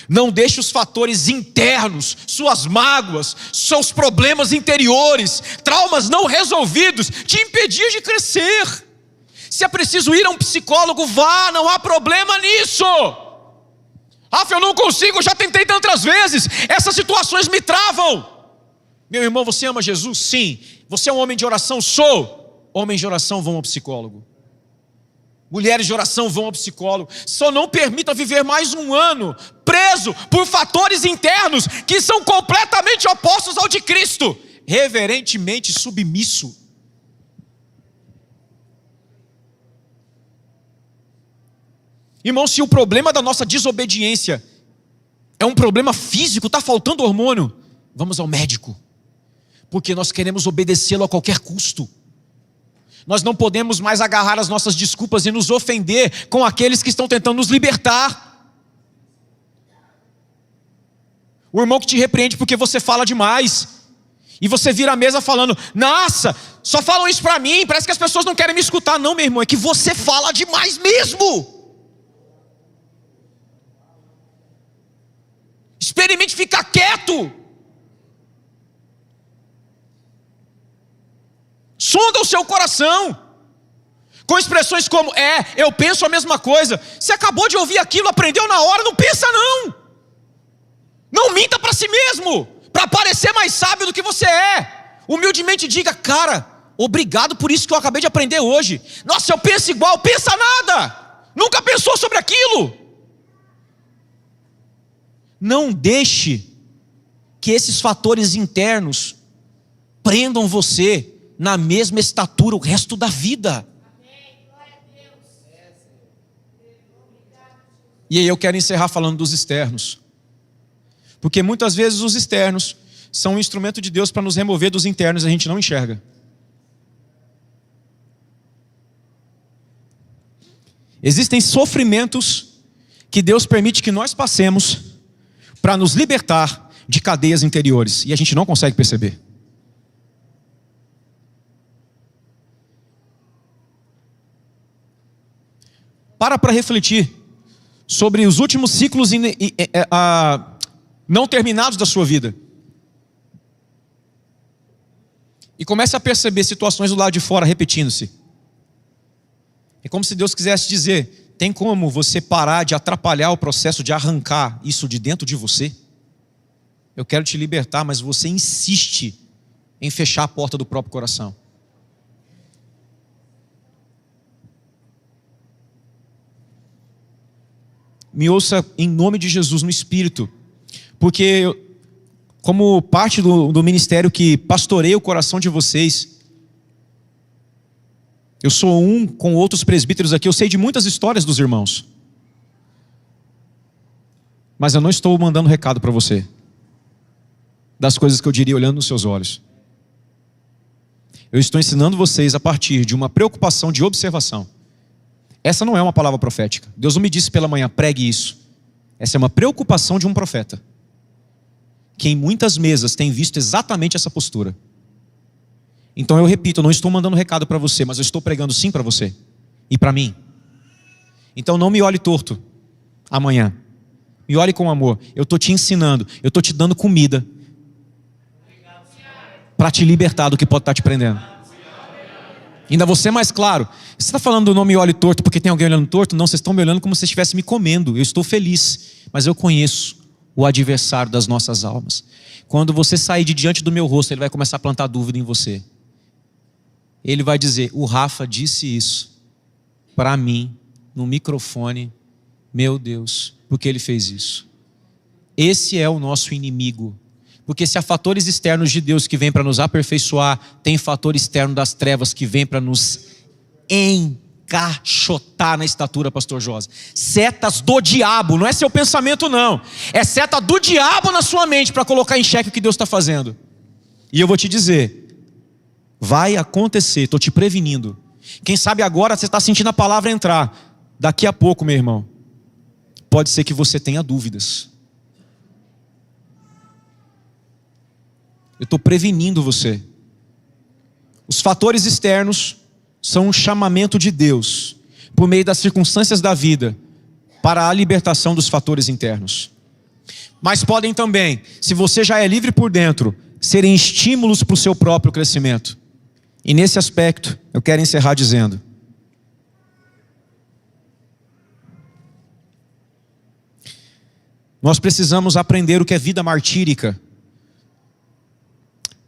Speaker 1: Não deixe os fatores internos, suas mágoas, seus problemas interiores, traumas não resolvidos, te impedir de crescer. Se é preciso ir a um psicólogo, vá, não há problema nisso. Rafa, eu não consigo, eu já tentei tantas vezes, essas situações me travam. Meu irmão, você ama Jesus? Sim. Você é um homem de oração? Sou. Homens de oração vão ao psicólogo. Mulheres de oração vão ao psicólogo. Só não permita viver mais um ano preso por fatores internos que são completamente opostos ao de Cristo. Reverentemente submisso. Irmão, se o problema da nossa desobediência é um problema físico, está faltando hormônio, vamos ao médico, porque nós queremos obedecê-lo a qualquer custo. Nós não podemos mais agarrar as nossas desculpas e nos ofender com aqueles que estão tentando nos libertar. O irmão que te repreende porque você fala demais, e você vira a mesa falando: nossa, só falam isso para mim, parece que as pessoas não querem me escutar. Não, meu irmão, é que você fala demais mesmo. Experimente ficar quieto. Sonda o seu coração com expressões como: eu penso a mesma coisa. Você acabou de ouvir aquilo, aprendeu na hora, não pensa não. Não minta para si mesmo, para parecer mais sábio do que você é. Humildemente diga: cara, obrigado por isso que eu acabei de aprender hoje. Nossa, eu penso igual. Pensa nada, nunca pensou sobre aquilo. Não deixe que esses fatores internos prendam você na mesma estatura o resto da vida. E aí eu quero encerrar falando dos externos, porque muitas vezes os externos são um instrumento de Deus para nos remover dos internos e a gente não enxerga. Existem sofrimentos que Deus permite que nós passemos para nos libertar de cadeias interiores, e a gente não consegue perceber. Para refletir sobre os últimos ciclos não terminados da sua vida. E comece a perceber situações do lado de fora repetindo-se. É como se Deus quisesse dizer: tem como você parar de atrapalhar o processo de arrancar isso de dentro de você? Eu quero te libertar, mas você insiste em fechar a porta do próprio coração. Me ouça em nome de Jesus no Espírito, porque como parte do ministério que pastoreia o coração de vocês, eu sou um com outros presbíteros aqui, eu sei de muitas histórias dos irmãos, mas eu não estou mandando recado para você das coisas que eu diria olhando nos seus olhos. Eu estou ensinando vocês a partir de uma preocupação de observação. Essa não é uma palavra profética. Deus não me disse pela manhã: pregue isso. Essa é uma preocupação de um profeta, que em muitas mesas tem visto exatamente essa postura. Então eu repito, eu não estou mandando recado para você, mas eu estou pregando sim para você e para mim. Então não me olhe torto amanhã, me olhe com amor. Eu estou te ensinando, eu estou te dando comida para te libertar do que pode estar te prendendo. Ainda vou ser mais claro: você está falando do não me olhe torto porque tem alguém olhando torto? Não, vocês estão me olhando como se vocês estivessem me comendo. Eu estou feliz, mas eu conheço o adversário das nossas almas. Quando você sair de diante do meu rosto, ele vai começar a plantar dúvida em você. Ele vai dizer: o Rafa disse isso para mim no microfone. Meu Deus, por que ele fez isso? Esse é o nosso inimigo. Porque se há fatores externos de Deus que vêm para nos aperfeiçoar, tem fator externo das trevas que vem para nos encaixotar na estatura, pastor Josa. Setas do diabo, não é seu pensamento não. É seta do diabo na sua mente para colocar em xeque o que Deus está fazendo. E eu vou te dizer, vai acontecer, estou te prevenindo. Quem sabe agora você está sentindo a palavra entrar. Daqui a pouco, meu irmão, pode ser que você tenha dúvidas. Eu estou prevenindo você. Os fatores externos são um chamamento de Deus, por meio das circunstâncias da vida, para a libertação dos fatores internos. Mas podem também, se você já é livre por dentro, serem estímulos para o seu próprio crescimento. E nesse aspecto, eu quero encerrar dizendo: nós precisamos aprender o que é vida martírica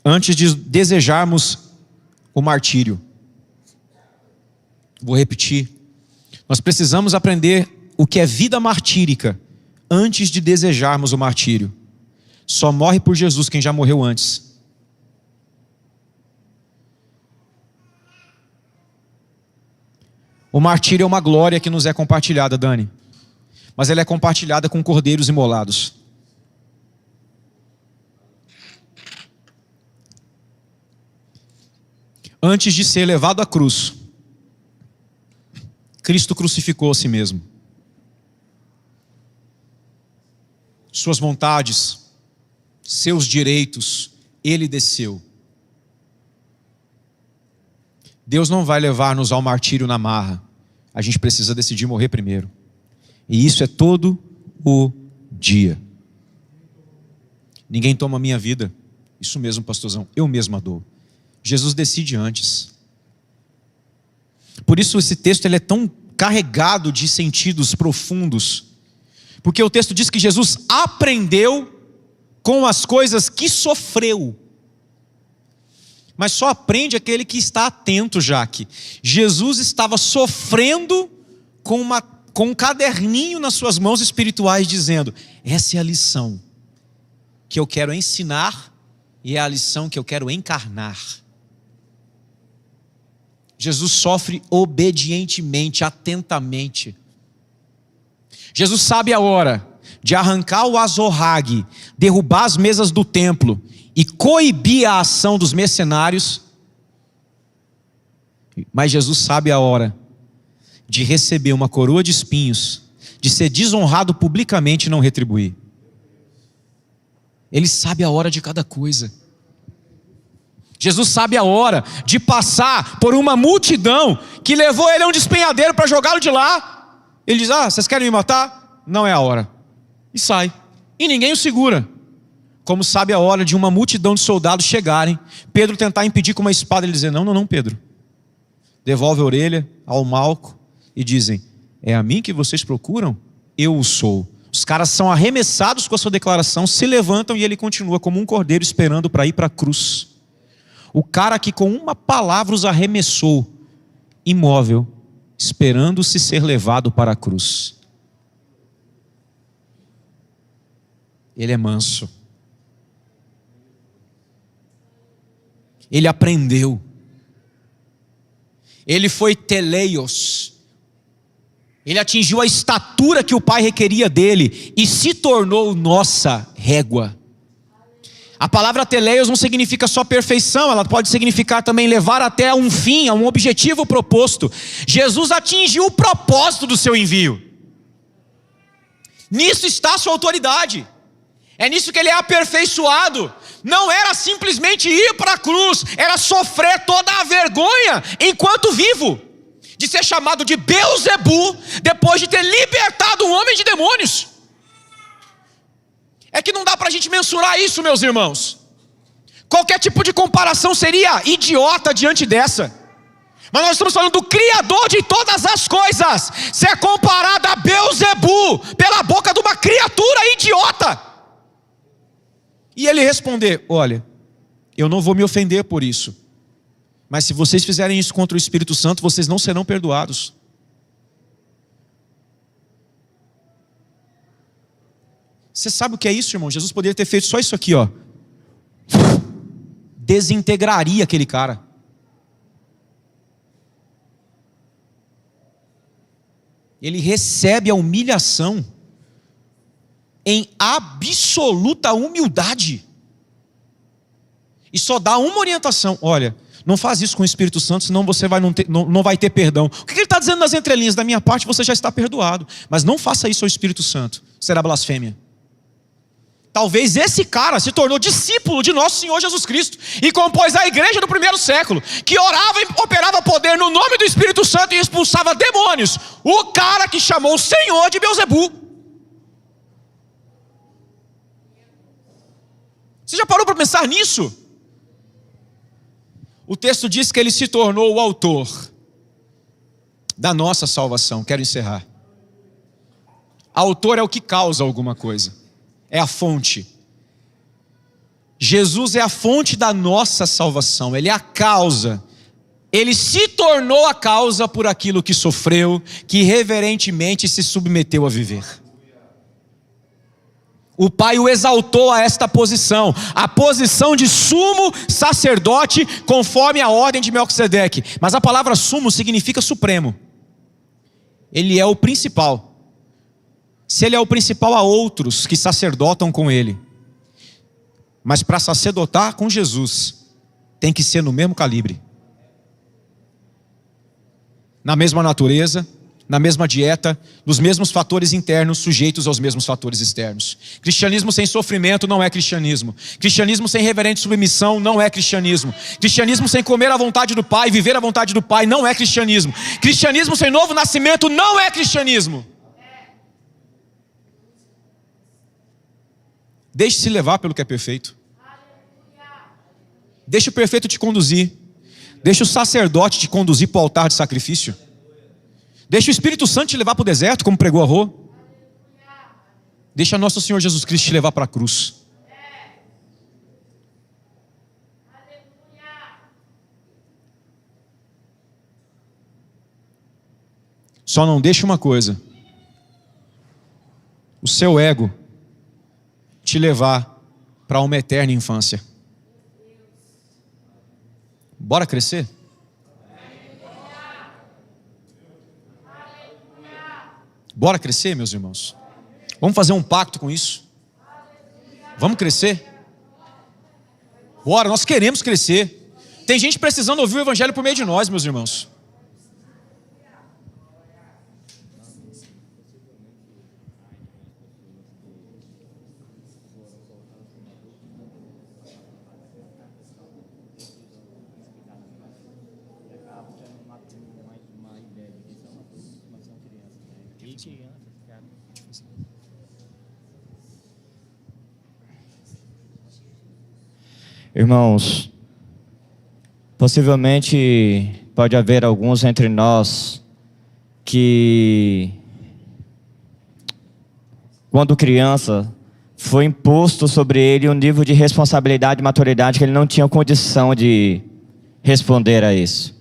Speaker 1: antes de desejarmos o martírio. Vou repetir. Nós precisamos aprender o que é vida martírica antes de desejarmos o martírio. Só morre por Jesus quem já morreu antes. O martírio é uma glória que nos é compartilhada, Dani. mas ela é compartilhada com cordeiros imolados. Antes de ser levado à cruz, Cristo crucificou a si mesmo. Suas vontades, seus direitos, Ele desceu. Deus não vai levar-nos ao martírio na marra. A gente precisa decidir morrer primeiro. E isso é todo o dia. Ninguém toma a minha vida. Isso mesmo, pastorzão, eu mesmo a dou. Jesus decide antes. Por isso esse texto ele é tão carregado de sentidos profundos. Porque o texto diz que Jesus aprendeu com as coisas que sofreu. Mas só aprende aquele que está atento, Jaque. Jesus estava sofrendo com um caderninho nas suas mãos espirituais, dizendo: essa é a lição que eu quero ensinar e é a lição que eu quero encarnar. Jesus sofre obedientemente, atentamente. Jesus sabe a hora de arrancar o azorrague, derrubar as mesas do templo e coibir a ação dos mercenários. Mas Jesus sabe a hora de receber uma coroa de espinhos, de ser desonrado publicamente e não retribuir. Ele sabe a hora de cada coisa. Jesus sabe a hora de passar por uma multidão que levou ele a um despenhadeiro para jogá-lo de lá. Ele diz: vocês querem me matar? Não é a hora. E sai. E ninguém o segura. Como sabe a hora de uma multidão de soldados chegarem, Pedro tentar impedir com uma espada, ele dizer: não, Pedro. Devolve a orelha ao Malco e dizem: é a mim que vocês procuram? Eu o sou. Os caras são arremessados com a sua declaração, se levantam e ele continua como um cordeiro esperando para ir para a cruz. O cara que com uma palavra os arremessou, imóvel, esperando-se ser levado para a cruz. Ele é manso. Ele aprendeu. Ele foi teleios. Ele atingiu a estatura que o Pai requeria dele e se tornou nossa régua. A palavra teleios não significa só perfeição, ela pode significar também levar até um fim, a um objetivo proposto. Jesus atingiu o propósito do seu envio. Nisso está a sua autoridade. É nisso que ele é aperfeiçoado. Não era simplesmente ir para a cruz, era sofrer toda a vergonha enquanto vivo, de ser chamado de Beelzebu, depois de ter libertado um homem de demônios. É que não dá para a gente mensurar isso, meus irmãos. Qualquer tipo de comparação seria idiota diante dessa. Mas nós estamos falando do Criador de todas as coisas ser comparado a Beelzebu pela boca de uma criatura idiota. E ele responder: olha, eu não vou me ofender por isso, mas se vocês fizerem isso contra o Espírito Santo, vocês não serão perdoados. Você sabe o que é isso, irmão? Jesus poderia ter feito só isso aqui, ó. Desintegraria aquele cara. Ele recebe a humilhação em absoluta humildade. E só dá uma orientação: olha, não faz isso com o Espírito Santo, senão você não vai ter perdão. O que ele está dizendo nas entrelinhas? Da minha parte você já está perdoado, mas não faça isso ao Espírito Santo, será blasfêmia. Talvez esse cara se tornou discípulo de nosso Senhor Jesus Cristo e compôs a igreja do primeiro século, que orava e operava poder no nome do Espírito Santo e expulsava demônios. O cara que chamou o Senhor de Beelzebu. Você já parou para pensar nisso? O texto diz que ele se tornou o autor da nossa salvação. Quero encerrar. Autor é o que causa alguma coisa. É a fonte. Jesus é a fonte da nossa salvação. Ele é a causa. Ele se tornou a causa por aquilo que sofreu, que reverentemente se submeteu a viver. O Pai o exaltou a esta posição, a posição de sumo sacerdote, conforme a ordem de Melquisedeque. Mas a palavra sumo significa supremo. Ele é o principal. Se ele é o principal, há outros que sacerdotam com ele. Mas para sacerdotar com Jesus, tem que ser no mesmo calibre. Na mesma natureza, na mesma dieta, nos mesmos fatores internos sujeitos aos mesmos fatores externos. Cristianismo sem sofrimento não é cristianismo. Cristianismo sem reverente submissão não é cristianismo. Cristianismo sem comer a vontade do Pai, viver a vontade do Pai não é cristianismo. Cristianismo sem novo nascimento não é cristianismo. Deixe-se levar pelo que é perfeito. Deixe o perfeito te conduzir. Deixe o sacerdote te conduzir para o altar de sacrifício. Deixa o Espírito Santo te levar para o deserto, como pregou a Rô. Deixa nosso Senhor Jesus Cristo te levar para a cruz. Só não deixa uma coisa: o seu ego te levar para uma eterna infância. Bora crescer? Bora crescer, meus irmãos? Vamos fazer um pacto com isso? Vamos crescer? Bora, nós queremos crescer. Tem gente precisando ouvir o evangelho por meio de nós, meus irmãos.
Speaker 2: Irmãos, possivelmente pode haver alguns entre nós que, quando criança, foi imposto sobre ele um nível de responsabilidade e maturidade que ele não tinha condição de responder a isso.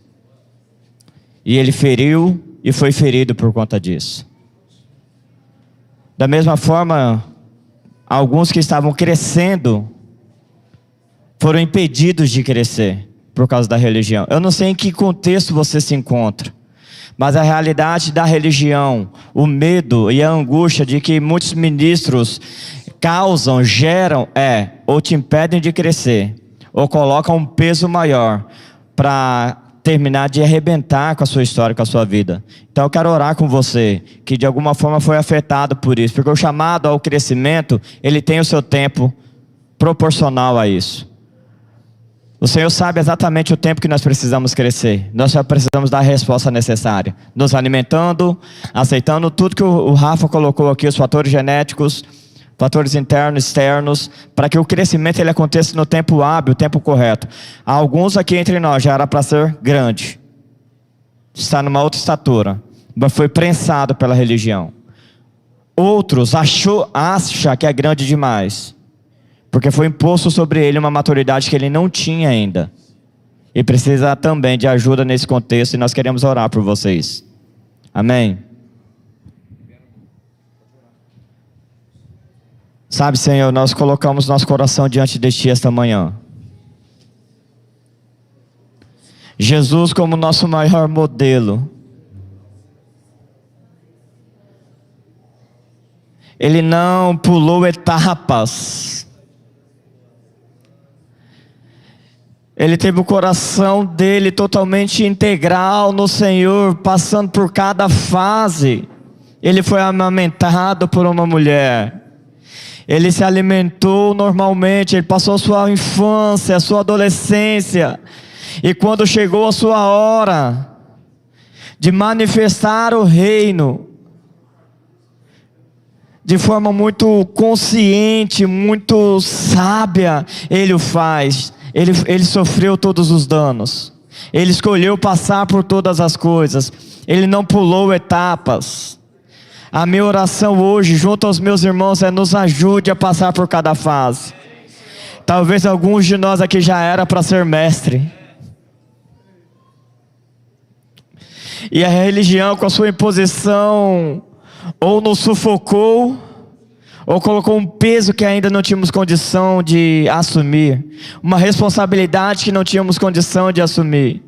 Speaker 2: E ele feriu e foi ferido por conta disso. Da mesma forma, alguns que estavam crescendo foram impedidos de crescer por causa da religião. Eu não sei em que contexto você se encontra, mas a realidade da religião, o medo e a angústia de que muitos ministros causam, geram, ou te impedem de crescer, ou colocam um peso maior para terminar de arrebentar com a sua história, com a sua vida. Então eu quero orar com você, que de alguma forma foi afetado por isso, porque o chamado ao crescimento, ele tem o seu tempo proporcional a isso. O Senhor sabe exatamente o tempo que nós precisamos crescer. Nós só precisamos dar a resposta necessária. Nos alimentando, aceitando tudo que o Rafa colocou aqui, os fatores genéticos, fatores internos, externos, para que o crescimento ele aconteça no tempo hábil, o tempo correto. Alguns aqui entre nós já era para ser grande. Está numa outra estatura, mas foi prensado pela religião. Outros acha que é grande demais, porque foi imposto sobre ele uma maturidade que ele não tinha ainda. E precisa também de ajuda nesse contexto, e nós queremos orar por vocês. Amém? Sabe, Senhor, nós colocamos nosso coração diante de Ti esta manhã. Jesus como nosso maior modelo. Ele não pulou etapas. Ele teve o coração dele totalmente integral no Senhor, passando por cada fase. Ele foi amamentado por uma mulher. Ele se alimentou normalmente, ele passou a sua infância, a sua adolescência. E quando chegou a sua hora de manifestar o reino, de forma muito consciente, muito sábia, ele o faz. Ele sofreu todos os danos. Ele escolheu passar por todas as coisas. Ele não pulou etapas. A minha oração hoje, junto aos meus irmãos, nos ajude a passar por cada fase. Talvez alguns de nós aqui já era para ser mestre. E a religião, com a sua imposição, ou nos sufocou, ou colocou um peso que ainda não tínhamos condição de assumir, uma responsabilidade que não tínhamos condição de assumir.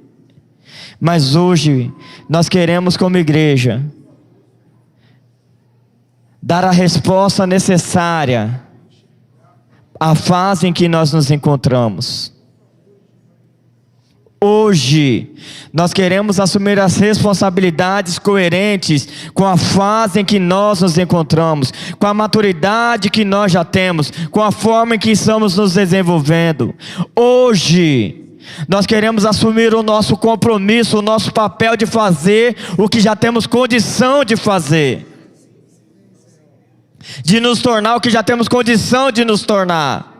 Speaker 2: Mas hoje nós queremos, como igreja, dar a resposta necessária à fase em que nós nos encontramos. Hoje, nós queremos assumir as responsabilidades coerentes com a fase em que nós nos encontramos, com a maturidade que nós já temos, com a forma em que estamos nos desenvolvendo. Hoje, nós queremos assumir o nosso compromisso, o nosso papel de fazer o que já temos condição de fazer, de nos tornar o que já temos condição de nos tornar.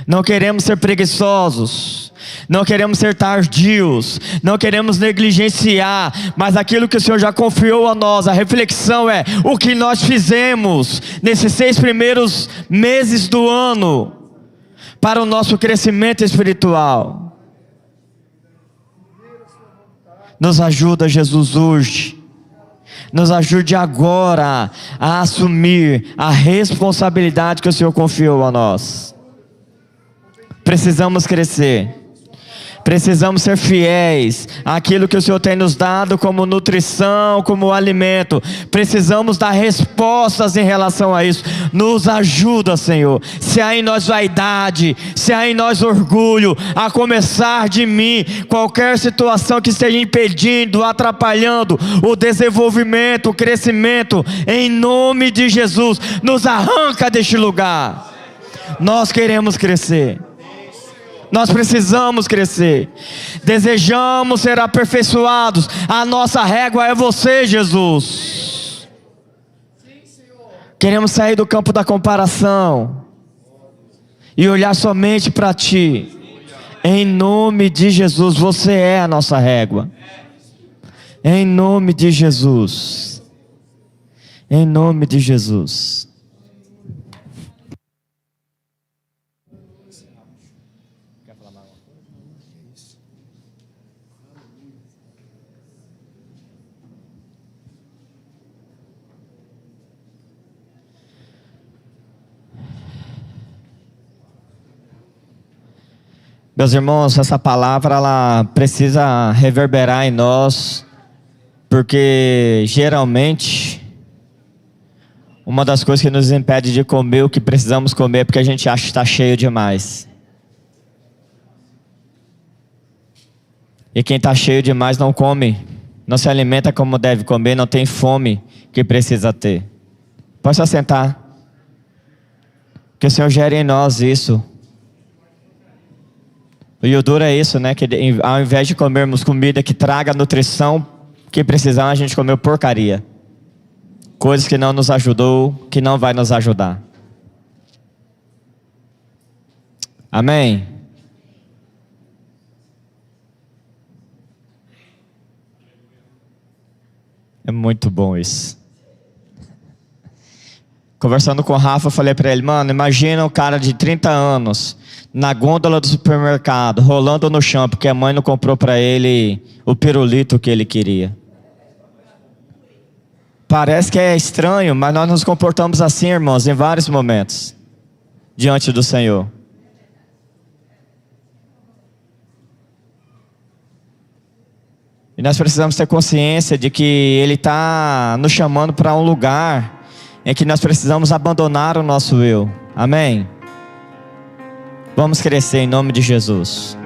Speaker 2: Não queremos ser preguiçosos, não queremos ser tardios, não queremos negligenciar, mas aquilo que o Senhor já confiou a nós, a reflexão é o que nós fizemos nesses 6 primeiros meses do ano para o nosso crescimento espiritual. Nos ajuda, Jesus, hoje. Nos ajude agora a assumir a responsabilidade que o Senhor confiou a nós. Precisamos crescer. Precisamos ser fiéis àquilo que o Senhor tem nos dado como nutrição, como alimento. Precisamos dar respostas em relação a isso. Nos ajuda, Senhor. Se há em nós vaidade, se há em nós orgulho, a começar de mim, qualquer situação que esteja impedindo, atrapalhando o desenvolvimento, o crescimento, em nome de Jesus, nos arranca deste lugar. Nós queremos crescer. Nós precisamos crescer. Desejamos ser aperfeiçoados. A nossa régua é você, Jesus. Queremos sair do campo da comparação e olhar somente para Ti. Em nome de Jesus, você é a nossa régua. Em nome de Jesus. Em nome de Jesus. Meus irmãos, essa palavra ela precisa reverberar em nós, porque geralmente uma das coisas que nos impede de comer o que precisamos comer é porque a gente acha que está cheio demais. E quem está cheio demais não come, não se alimenta como deve comer, não tem fome que precisa ter. Pode se assentar. Que o Senhor gere em nós isso. E o duro é isso, né? Que ao invés de comermos comida que traga a nutrição que precisamos, a gente comeu porcaria. Coisas que não nos ajudou, que não vai nos ajudar. Amém? É muito bom isso. Conversando com o Rafa, eu falei para ele, mano, imagina um cara de 30 anos na gôndola do supermercado, rolando no chão, porque a mãe não comprou para ele o pirulito que ele queria. Parece que é estranho, mas nós nos comportamos assim, irmãos, em vários momentos, diante do Senhor. E nós precisamos ter consciência de que Ele está nos chamando para um lugar em que nós precisamos abandonar o nosso eu. Amém? Vamos crescer em nome de Jesus.